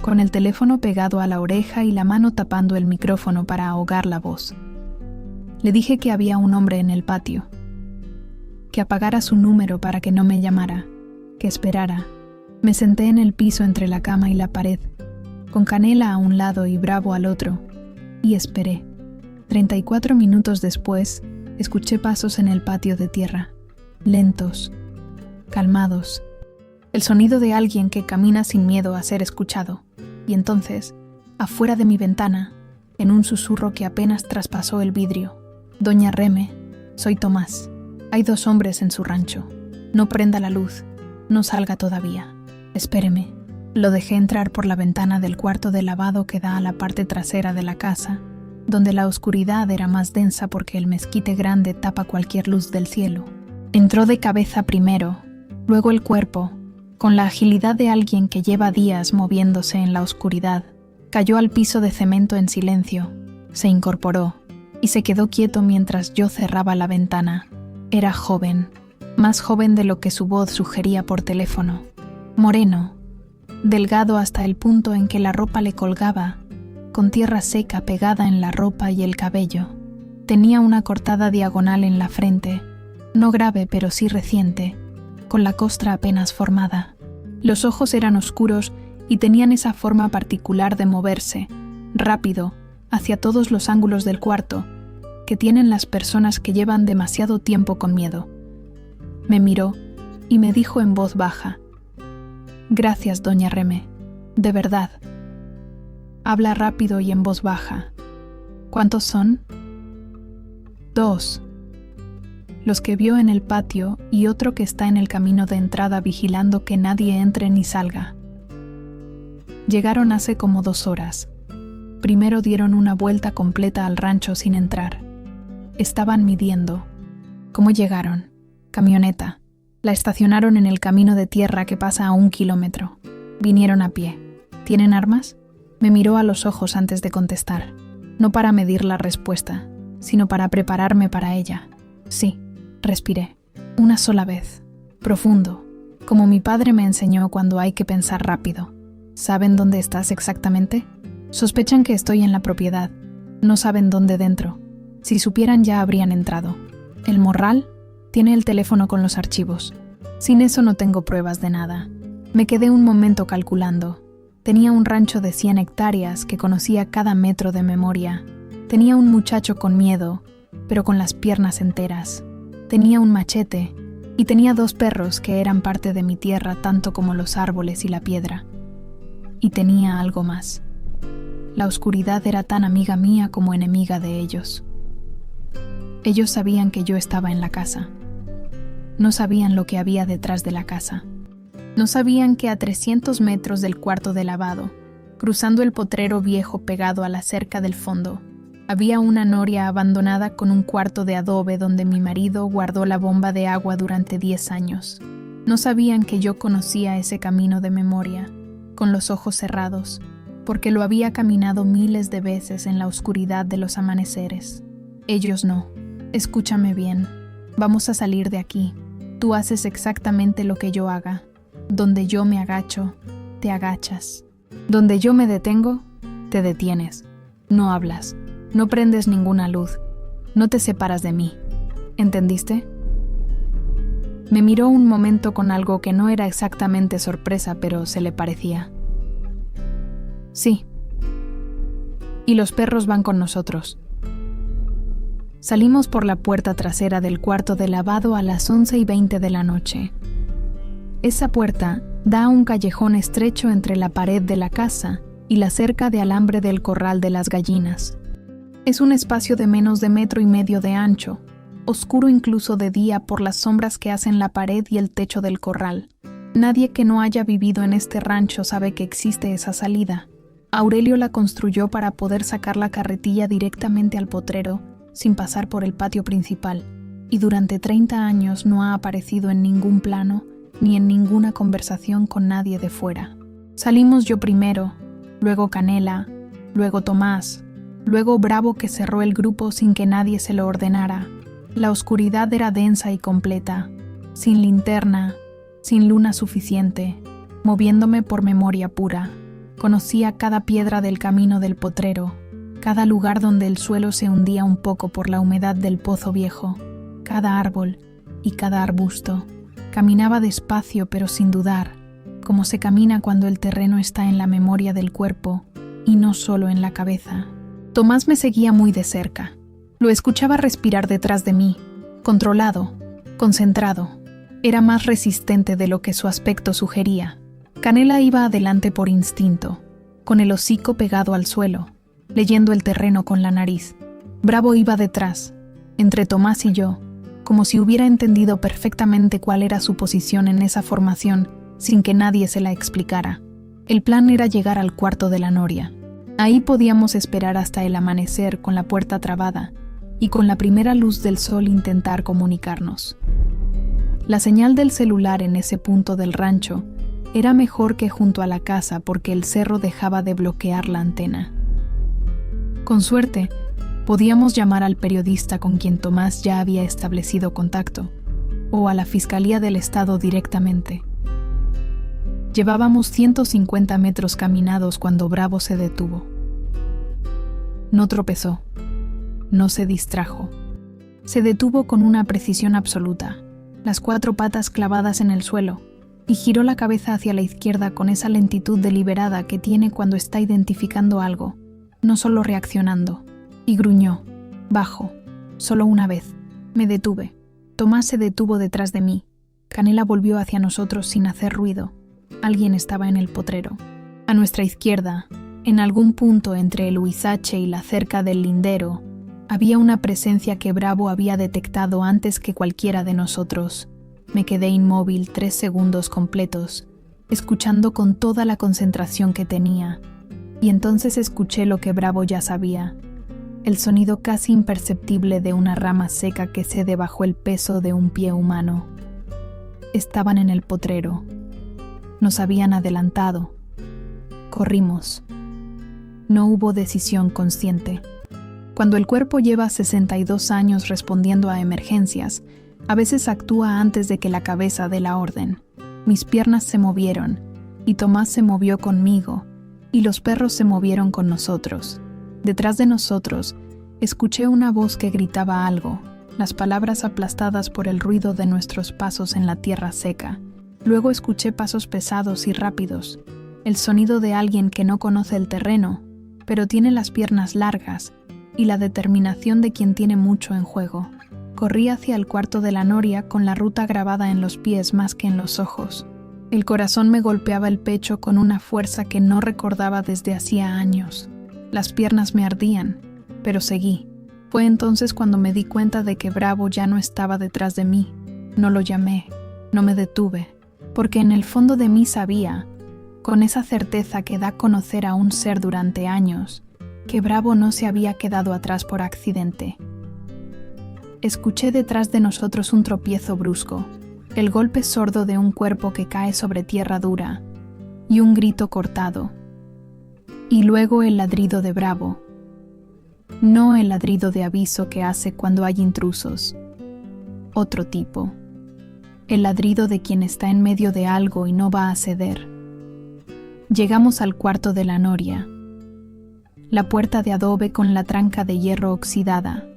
[SPEAKER 1] con el teléfono pegado a la oreja y la mano tapando el micrófono para ahogar la voz. Le dije que había un hombre en el patio, que apagara su número para que no me llamara, que esperara. Me senté en el piso entre la cama y la pared, con Canela a un lado y Bravo al otro, y esperé. 34 minutos después, escuché pasos en el patio de tierra, lentos, calmados, el sonido de alguien que camina sin miedo a ser escuchado, y entonces, afuera de mi ventana, en un susurro que apenas traspasó el vidrio: «Doña Reme, soy Tomás. Hay 2 hombres en su rancho. No prenda la luz. No salga todavía. Espéreme». Lo dejé entrar por la ventana del cuarto de lavado que da a la parte trasera de la casa, donde la oscuridad era más densa porque el mezquite grande tapa cualquier luz del cielo. Entró de cabeza primero, luego el cuerpo, con la agilidad de alguien que lleva días moviéndose en la oscuridad. Cayó al piso de cemento en silencio, se incorporó y se quedó quieto mientras yo cerraba la ventana. Era joven, más joven de lo que su voz sugería por teléfono, moreno, delgado hasta el punto en que la ropa le colgaba, con tierra seca pegada en la ropa y el cabello. Tenía una cortada diagonal en la frente, no grave pero sí reciente, con la costra apenas formada. Los ojos eran oscuros y tenían esa forma particular de moverse, rápido, hacia todos los ángulos del cuarto, que tienen las personas que llevan demasiado tiempo con miedo. Me miró y me dijo en voz baja: «Gracias, doña Reme, de verdad». Habla rápido y en voz baja. «¿Cuántos son?» «2. Los que vio en el patio y otro que está en el camino de entrada vigilando que nadie entre ni salga. Llegaron hace como 2 horas. Primero dieron una vuelta completa al rancho sin entrar. Estaban midiendo. ¿Cómo llegaron? Camioneta. La estacionaron en el camino de tierra que pasa a 1 kilómetro. Vinieron a pie. ¿Tienen armas?». Me miró a los ojos antes de contestar, no para medir la respuesta, sino para prepararme para ella. «Sí», respiré, una sola vez, profundo, como mi padre me enseñó cuando hay que pensar rápido. «¿Saben dónde estás exactamente?». «Sospechan que estoy en la propiedad. No saben dónde dentro. Si supieran ya habrían entrado. El morral tiene el teléfono con los archivos. Sin eso no tengo pruebas de nada». Me quedé un momento calculando. Tenía un rancho de 100 hectáreas que conocía cada metro de memoria. Tenía un muchacho con miedo, pero con las piernas enteras. Tenía un machete y tenía 2 perros que eran parte de mi tierra tanto como los árboles y la piedra. Y tenía algo más. La oscuridad era tan amiga mía como enemiga de ellos. Ellos sabían que yo estaba en la casa. No sabían lo que había detrás de la casa. No sabían que a 300 metros del cuarto de lavado, cruzando el potrero viejo pegado a la cerca del fondo, había una noria abandonada con un cuarto de adobe donde mi marido guardó la bomba de agua durante 10 años. No sabían que yo conocía ese camino de memoria, con los ojos cerrados, porque lo había caminado miles de veces en la oscuridad de los amaneceres. Ellos no. Escúchame bien. Vamos a salir de aquí. Tú haces exactamente lo que yo haga. Donde yo me agacho, te agachas. Donde yo me detengo, te detienes. No hablas. No prendes ninguna luz. No te separas de mí. ¿Entendiste?». Me miró un momento con algo que no era exactamente sorpresa, pero se le parecía. «Sí. Y los perros van con nosotros». Salimos por la puerta trasera del cuarto de lavado a las 11:20 de la noche. Esa puerta da a un callejón estrecho entre la pared de la casa y la cerca de alambre del corral de las gallinas. Es un espacio de menos de 1,5 metros de ancho, oscuro incluso de día por las sombras que hacen la pared y el techo del corral. Nadie que no haya vivido en este rancho sabe que existe esa salida. Aurelio la construyó para poder sacar la carretilla directamente al potrero, sin pasar por el patio principal, y durante 30 años no ha aparecido en ningún plano ni en ninguna conversación con nadie de fuera. Salimos yo primero, luego Canela, luego Tomás, luego Bravo, que cerró el grupo sin que nadie se lo ordenara. La oscuridad era densa y completa, sin linterna, sin luna suficiente, moviéndome por memoria pura. Conocía cada piedra del camino del potrero, cada lugar donde el suelo se hundía un poco por la humedad del pozo viejo, cada árbol y cada arbusto. Caminaba despacio pero sin dudar, como se camina cuando el terreno está en la memoria del cuerpo y no solo en la cabeza. Tomás me seguía muy de cerca. Lo escuchaba respirar detrás de mí, controlado, concentrado. Era más resistente de lo que su aspecto sugería. Canela iba adelante por instinto, con el hocico pegado al suelo, leyendo el terreno con la nariz. Bravo iba detrás, entre Tomás y yo, como si hubiera entendido perfectamente cuál era su posición en esa formación, sin que nadie se la explicara. El plan era llegar al cuarto de la noria. Ahí podíamos esperar hasta el amanecer con la puerta trabada y con la primera luz del sol intentar comunicarnos. La señal del celular en ese punto del rancho era mejor que junto a la casa porque el cerro dejaba de bloquear la antena. Con suerte, podíamos llamar al periodista con quien Tomás ya había establecido contacto, o a la Fiscalía del Estado directamente. Llevábamos 150 metros caminados cuando Bravo se detuvo. No tropezó, no se distrajo. Se detuvo con una precisión absoluta, las 4 patas clavadas en el suelo, y giró la cabeza hacia la izquierda con esa lentitud deliberada que tiene cuando está identificando algo, no solo reaccionando, y gruñó, bajo, solo una vez. Me detuve. Tomás se detuvo detrás de mí. Canela volvió hacia nosotros sin hacer ruido. Alguien estaba en el potrero. A nuestra izquierda, en algún punto entre el Huizache y la cerca del lindero, había una presencia que Bravo había detectado antes que cualquiera de nosotros. Me quedé inmóvil 3 segundos completos, escuchando con toda la concentración que tenía, y entonces escuché lo que Bravo ya sabía, el sonido casi imperceptible de una rama seca que cede bajo el peso de un pie humano. Estaban en el potrero. Nos habían adelantado. Corrimos. No hubo decisión consciente. Cuando el cuerpo lleva 62 años respondiendo a emergencias, a veces actúa antes de que la cabeza dé la orden. Mis piernas se movieron, y Tomás se movió conmigo, y los perros se movieron con nosotros. Detrás de nosotros, escuché una voz que gritaba algo, las palabras aplastadas por el ruido de nuestros pasos en la tierra seca. Luego escuché pasos pesados y rápidos, el sonido de alguien que no conoce el terreno, pero tiene las piernas largas, y la determinación de quien tiene mucho en juego. Corrí hacia el cuarto de la noria con la ruta grabada en los pies más que en los ojos. El corazón me golpeaba el pecho con una fuerza que no recordaba desde hacía años. Las piernas me ardían, pero seguí. Fue entonces cuando me di cuenta de que Bravo ya no estaba detrás de mí. No lo llamé, no me detuve, porque en el fondo de mí sabía, con esa certeza que da a conocer a un ser durante años, que Bravo no se había quedado atrás por accidente. Escuché detrás de nosotros un tropiezo brusco, el golpe sordo de un cuerpo que cae sobre tierra dura, y un grito cortado. Y luego el ladrido de Bravo. No el ladrido de aviso que hace cuando hay intrusos. Otro tipo. El ladrido de quien está en medio de algo y no va a ceder. Llegamos al cuarto de la noria. La puerta de adobe con la tranca de hierro oxidada.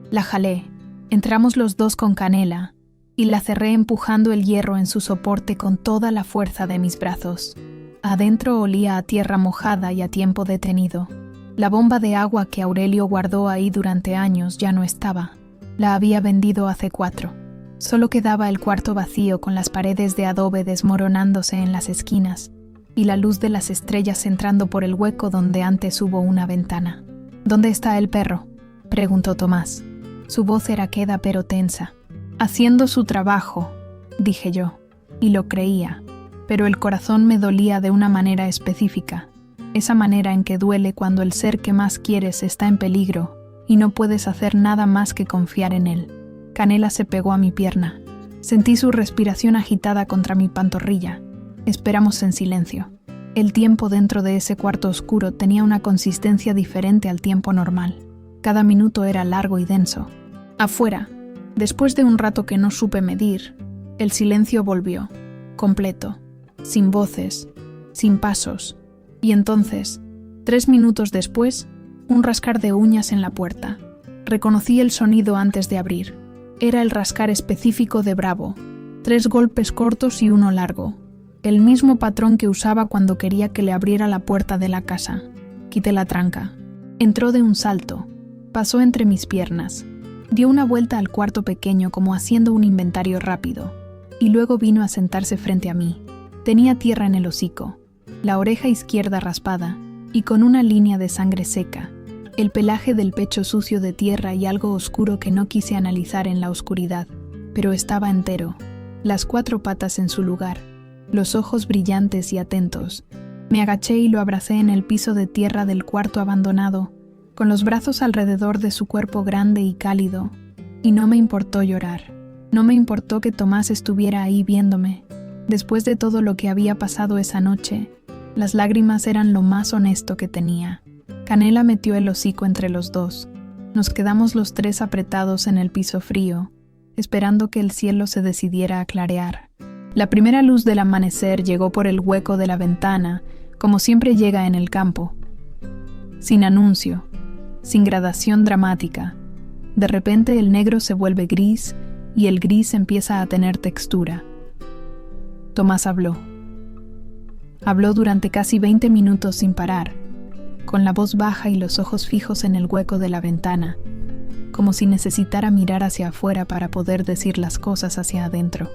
[SPEAKER 1] La jalé. Entramos los dos con Canela, y la cerré empujando el hierro en su soporte con toda la fuerza de mis brazos. Adentro olía a tierra mojada y a tiempo detenido. La bomba de agua que Aurelio guardó ahí durante años ya no estaba. La había vendido hace 4. Solo quedaba el cuarto vacío con las paredes de adobe desmoronándose en las esquinas y la luz de las estrellas entrando por el hueco donde antes hubo una ventana. ¿Dónde está el perro?, preguntó Tomás. Su voz era queda pero tensa. Haciendo su trabajo, dije yo, y lo creía, pero el corazón me dolía de una manera específica, esa manera en que duele cuando el ser que más quieres está en peligro y no puedes hacer nada más que confiar en él. Canela se pegó a mi pierna. Sentí su respiración agitada contra mi pantorrilla. Esperamos en silencio. El tiempo dentro de ese cuarto oscuro tenía una consistencia diferente al tiempo normal. Cada minuto era largo y denso. Afuera, después de un rato que no supe medir, el silencio volvió, completo, sin voces, sin pasos, y entonces, 3 minutos después, un rascar de uñas en la puerta. Reconocí el sonido antes de abrir. Era el rascar específico de Bravo, 3 golpes cortos y uno largo, el mismo patrón que usaba cuando quería que le abriera la puerta de la casa. Quité la tranca. Entró de un salto, pasó entre mis piernas, dio una vuelta al cuarto pequeño como haciendo un inventario rápido, y luego vino a sentarse frente a mí. Tenía tierra en el hocico, la oreja izquierda raspada y con una línea de sangre seca, el pelaje del pecho sucio de tierra y algo oscuro que no quise analizar en la oscuridad, pero estaba entero, las 4 patas en su lugar, los ojos brillantes y atentos. Me agaché y lo abracé en el piso de tierra del cuarto abandonado, con los brazos alrededor de su cuerpo grande y cálido, y no me importó llorar. No me importó que Tomás estuviera ahí viéndome. Después de todo lo que había pasado esa noche, las lágrimas eran lo más honesto que tenía. Canela metió el hocico entre los dos. Nos quedamos los 3 apretados en el piso frío, esperando que el cielo se decidiera a clarear. La primera luz del amanecer llegó por el hueco de la ventana, como siempre llega en el campo. Sin anuncio, sin gradación dramática. De repente el negro se vuelve gris y el gris empieza a tener textura. Tomás habló. Habló durante casi 20 minutos sin parar, con la voz baja y los ojos fijos en el hueco de la ventana, como si necesitara mirar hacia afuera para poder decir las cosas hacia adentro.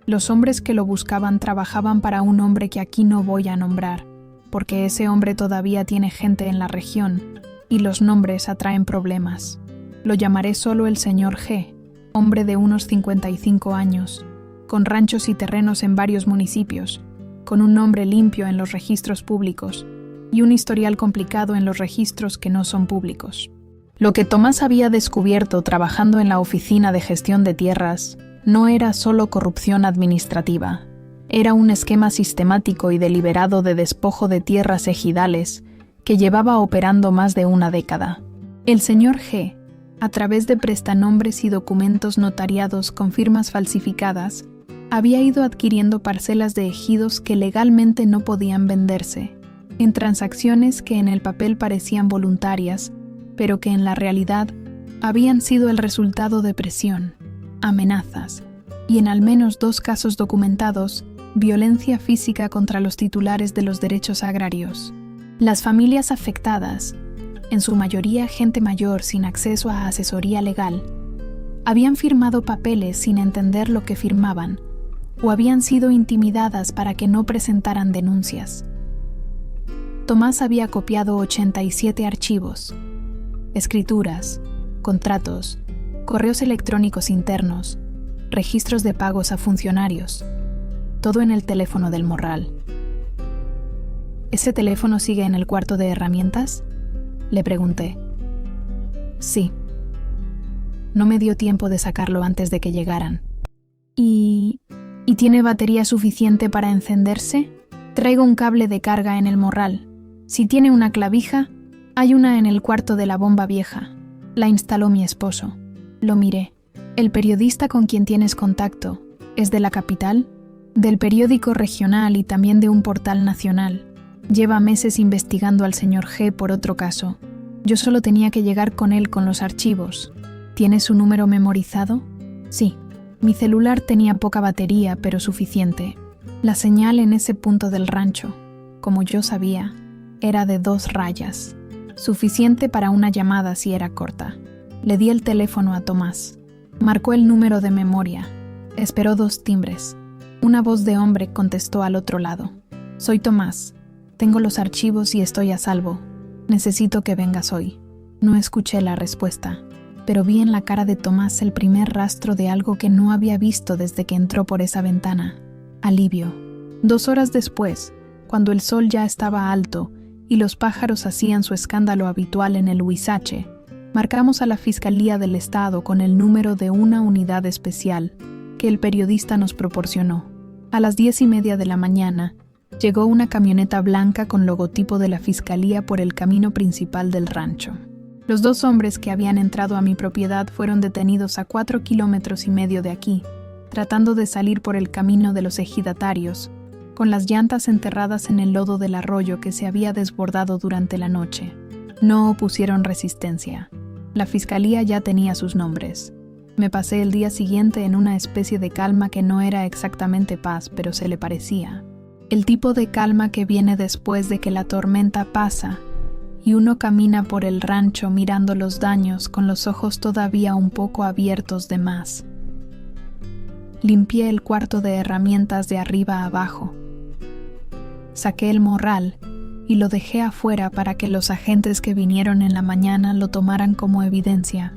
[SPEAKER 1] Los hombres que lo buscaban trabajaban para un hombre que aquí no voy a nombrar, porque ese hombre todavía tiene gente en la región, y los nombres atraen problemas. Lo llamaré solo el señor G, hombre de unos 55 años, con ranchos y terrenos en varios municipios, con un nombre limpio en los registros públicos, y un historial complicado en los registros que no son públicos. Lo que Tomás había descubierto trabajando en la oficina de gestión de tierras no era solo corrupción administrativa, era un esquema sistemático y deliberado de despojo de tierras ejidales que llevaba operando más de una década. El señor G, a través de prestanombres y documentos notariados con firmas falsificadas, había ido adquiriendo parcelas de ejidos que legalmente no podían venderse, en transacciones que en el papel parecían voluntarias, pero que en la realidad habían sido el resultado de presión, amenazas y, en al menos 2 casos documentados, violencia física contra los titulares de los derechos agrarios. Las familias afectadas, en su mayoría gente mayor sin acceso a asesoría legal, habían firmado papeles sin entender lo que firmaban o habían sido intimidadas para que no presentaran denuncias. Tomás había copiado 87 archivos, escrituras, contratos, correos electrónicos internos, registros de pagos a funcionarios, todo en el teléfono del morral. ¿Ese teléfono sigue en el cuarto de herramientas?, le pregunté. Sí. No me dio tiempo de sacarlo antes de que llegaran. ¿Y tiene batería suficiente para encenderse? Traigo un cable de carga en el morral. Si tiene una clavija, hay una en el cuarto de la bomba vieja. La instaló mi esposo. Lo miré. ¿El periodista con quien tienes contacto es de la capital? Del periódico regional y también de un portal nacional. Lleva meses investigando al señor G por otro caso. Yo solo tenía que llegar con él con los archivos. ¿Tiene su número memorizado? Sí. Mi celular tenía poca batería, pero suficiente. La señal en ese punto del rancho, como yo sabía, era de 2 rayas. Suficiente para una llamada si era corta. Le di el teléfono a Tomás. Marcó el número de memoria. Esperó 2 timbres. Una voz de hombre contestó al otro lado. Soy Tomás. Tengo los archivos y estoy a salvo. Necesito que vengas hoy. No escuché la respuesta, pero vi en la cara de Tomás el primer rastro de algo que no había visto desde que entró por esa ventana. Alivio. 2 horas después, cuando el sol ya estaba alto y los pájaros hacían su escándalo habitual en el Huizache, marcamos a la Fiscalía del Estado con el número de una unidad especial que el periodista nos proporcionó. A las 10:30 de la mañana, llegó una camioneta blanca con logotipo de la Fiscalía por el camino principal del rancho. Los 2 hombres que habían entrado a mi propiedad fueron detenidos a 4,5 kilómetros de aquí, tratando de salir por el camino de los ejidatarios, con las llantas enterradas en el lodo del arroyo que se había desbordado durante la noche. No opusieron resistencia. La Fiscalía ya tenía sus nombres. Me pasé el día siguiente en una especie de calma que no era exactamente paz, pero se le parecía. El tipo de calma que viene después de que la tormenta pasa y uno camina por el rancho mirando los daños con los ojos todavía un poco abiertos de más. Limpié el cuarto de herramientas de arriba a abajo. Saqué el morral y lo dejé afuera para que los agentes que vinieron en la mañana lo tomaran como evidencia.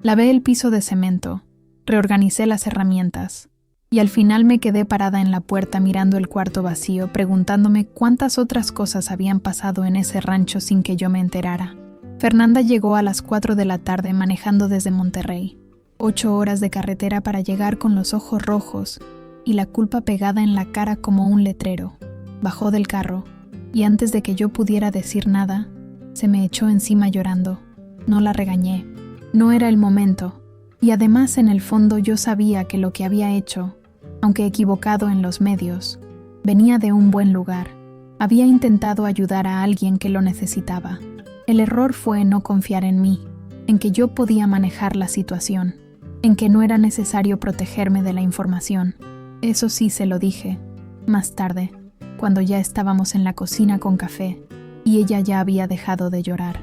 [SPEAKER 1] Lavé el piso de cemento, reorganicé las herramientas y al final me quedé parada en la puerta mirando el cuarto vacío, preguntándome cuántas otras cosas habían pasado en ese rancho sin que yo me enterara. Fernanda llegó a las 4 de la tarde manejando desde Monterrey. 8 horas de carretera para llegar con los ojos rojos y la culpa pegada en la cara como un letrero. Bajó del carro y antes de que yo pudiera decir nada, se me echó encima llorando. No la regañé. No era el momento. Y además, en el fondo, yo sabía que lo que había hecho, aunque equivocado en los medios, venía de un buen lugar. Había intentado ayudar a alguien que lo necesitaba. El error fue no confiar en mí, en que yo podía manejar la situación, en que no era necesario protegerme de la información. Eso sí se lo dije. Más tarde, cuando ya estábamos en la cocina con café, y ella ya había dejado de llorar.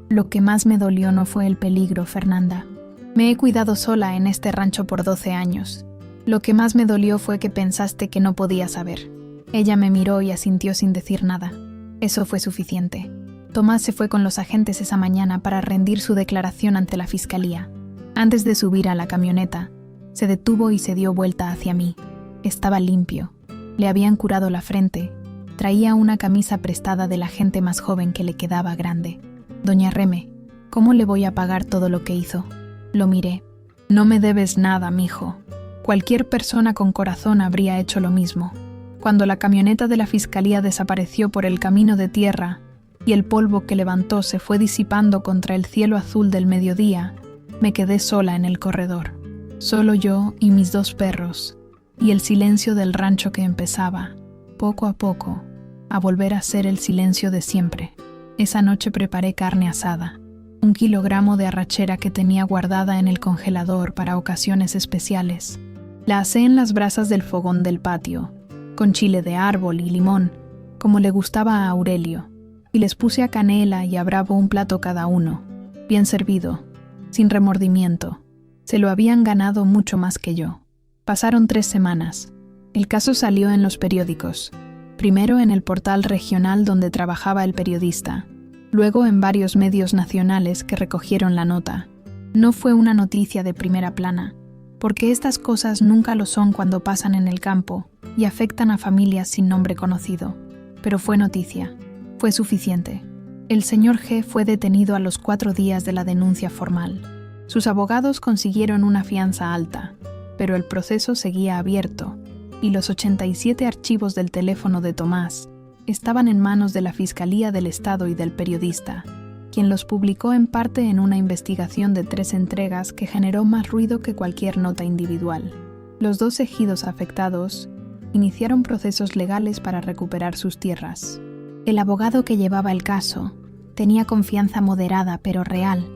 [SPEAKER 1] Lo que más me dolió no fue el peligro, Fernanda. Me he cuidado sola en este rancho por 12 años. Lo que más me dolió fue que pensaste que no podía saber. Ella me miró y asintió sin decir nada. Eso fue suficiente. Tomás se fue con los agentes esa mañana para rendir su declaración ante la fiscalía. Antes de subir a la camioneta, se detuvo y se dio vuelta hacia mí. Estaba limpio. Le habían curado la frente. Traía una camisa prestada de la gente más joven que le quedaba grande. Doña Reme, ¿cómo le voy a pagar todo lo que hizo? Lo miré. No me debes nada, mijo. Cualquier persona con corazón habría hecho lo mismo. Cuando la camioneta de la fiscalía desapareció por el camino de tierra y el polvo que levantó se fue disipando contra el cielo azul del mediodía, me quedé sola en el corredor. Solo yo y mis 2 perros, y el silencio del rancho que empezaba, poco a poco, a volver a ser el silencio de siempre. Esa noche preparé carne asada, 1 kilogramo de arrachera que tenía guardada en el congelador para ocasiones especiales. La asé en las brasas del fogón del patio, con chile de árbol y limón, como le gustaba a Aurelio, y les puse a Canela y a Bravo un plato cada uno, bien servido, sin remordimiento. Se lo habían ganado mucho más que yo. Pasaron 3 semanas. El caso salió en los periódicos, primero en el portal regional donde trabajaba el periodista, luego en varios medios nacionales que recogieron la nota. No fue una noticia de primera plana, porque estas cosas nunca lo son cuando pasan en el campo y afectan a familias sin nombre conocido. Pero fue noticia. Fue suficiente. El señor G fue detenido a los 4 días de la denuncia formal. Sus abogados consiguieron una fianza alta, pero el proceso seguía abierto y los 87 archivos del teléfono de Tomás estaban en manos de la Fiscalía del Estado y del periodista, quien los publicó en parte en una investigación de 3 entregas que generó más ruido que cualquier nota individual. Los 2 ejidos afectados iniciaron procesos legales para recuperar sus tierras. El abogado que llevaba el caso tenía confianza moderada pero real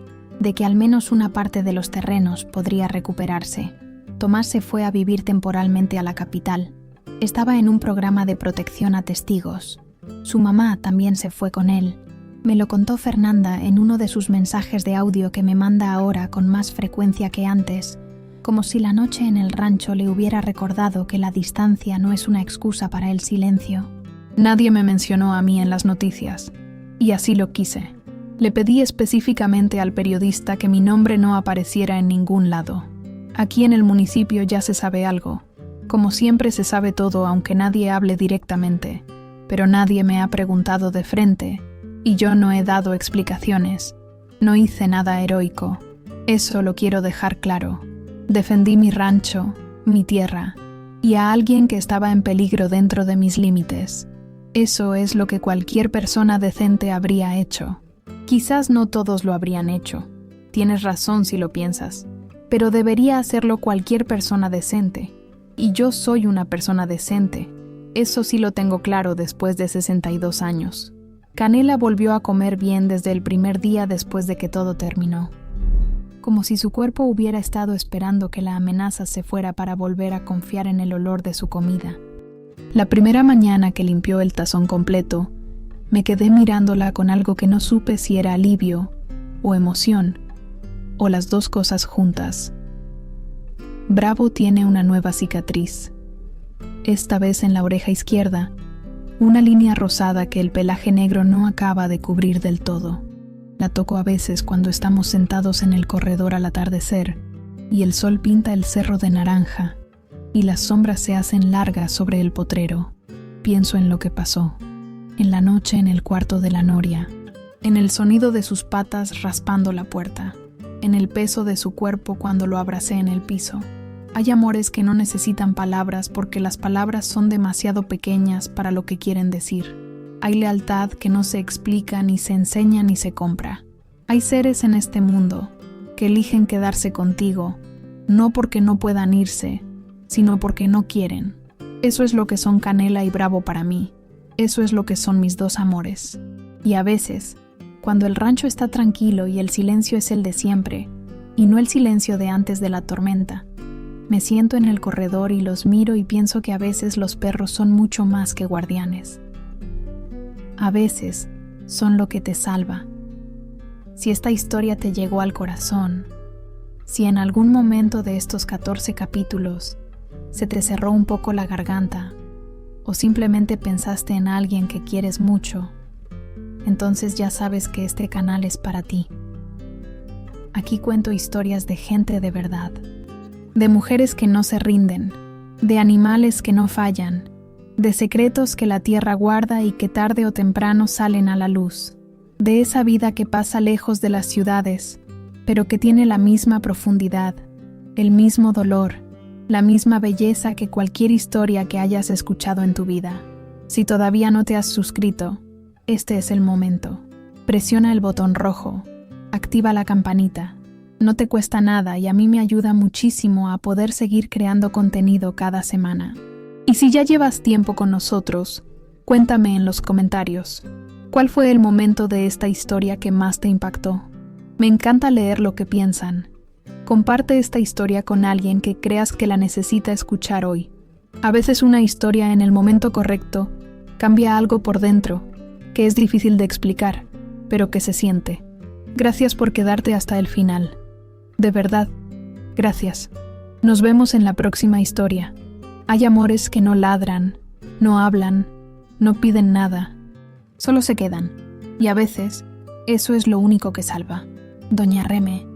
[SPEAKER 1] de que al menos una parte de los terrenos podría recuperarse. Tomás se fue a vivir temporalmente a la capital. Estaba en un programa de protección a testigos. Su mamá también se fue con él. Me lo contó Fernanda en uno de sus mensajes de audio que me manda ahora con más frecuencia que antes, como si la noche en el rancho le hubiera recordado que la distancia no es una excusa para el silencio. Nadie me mencionó a mí en las noticias, y así lo quise. Le pedí específicamente al periodista que mi nombre no apareciera en ningún lado. Aquí en el municipio ya se sabe algo. Como siempre se sabe todo aunque nadie hable directamente, pero nadie me ha preguntado de frente, y yo no he dado explicaciones. No hice nada heroico. Eso lo quiero dejar claro. Defendí mi rancho, mi tierra, y a alguien que estaba en peligro dentro de mis límites. Eso es lo que cualquier persona decente habría hecho. Quizás no todos lo habrían hecho. Tienes razón si lo piensas. Pero debería hacerlo cualquier persona decente. Y yo soy una persona decente. Eso sí lo tengo claro después de 62 años. Canela volvió a comer bien desde el primer día después de que todo terminó. Como si su cuerpo hubiera estado esperando que la amenaza se fuera para volver a confiar en el olor de su comida. La primera mañana que limpió el tazón completo, me quedé mirándola con algo que no supe si era alivio o emoción, o las 2 cosas juntas. Bravo tiene una nueva cicatriz, esta vez en la oreja izquierda, una línea rosada que el pelaje negro no acaba de cubrir del todo. La toco a veces cuando estamos sentados en el corredor al atardecer y el sol pinta el cerro de naranja y las sombras se hacen largas sobre el potrero. Pienso en lo que pasó, en la noche en el cuarto de la noria, en el sonido de sus patas raspando la puerta, en el peso de su cuerpo cuando lo abracé en el piso. Hay amores que no necesitan palabras porque las palabras son demasiado pequeñas para lo que quieren decir. Hay lealtad que no se explica, ni se enseña, ni se compra. Hay seres en este mundo que eligen quedarse contigo no porque no puedan irse, sino porque no quieren. Eso es lo que son Canela y Bravo para mí. Eso es lo que son mis dos amores. Y a veces, cuando el rancho está tranquilo y el silencio es el de siempre, y no el silencio de antes de la tormenta, me siento en el corredor y los miro y pienso que a veces los perros son mucho más que guardianes. A veces son lo que te salva. Si esta historia te llegó al corazón, si en algún momento de estos 14 capítulos se te cerró un poco la garganta, o simplemente pensaste en alguien que quieres mucho, entonces ya sabes que este canal es para ti. Aquí cuento historias de gente de verdad, de mujeres que no se rinden, de animales que no fallan, de secretos que la tierra guarda y que tarde o temprano salen a la luz, de esa vida que pasa lejos de las ciudades, pero que tiene la misma profundidad, el mismo dolor, la misma belleza que cualquier historia que hayas escuchado en tu vida. Si todavía no te has suscrito, este es el momento. Presiona el botón rojo, activa la campanita. No te cuesta nada y a mí me ayuda muchísimo a poder seguir creando contenido cada semana. Y si ya llevas tiempo con nosotros, cuéntame en los comentarios, ¿cuál fue el momento de esta historia que más te impactó? Me encanta leer lo que piensan. Comparte esta historia con alguien que creas que la necesita escuchar hoy. A veces una historia en el momento correcto cambia algo por dentro, que es difícil de explicar, pero que se siente. Gracias por quedarte hasta el final. De verdad, gracias. Nos vemos en la próxima historia. Hay amores que no ladran, no hablan, no piden nada, solo se quedan. Y a veces, eso es lo único que salva. Doña Reme.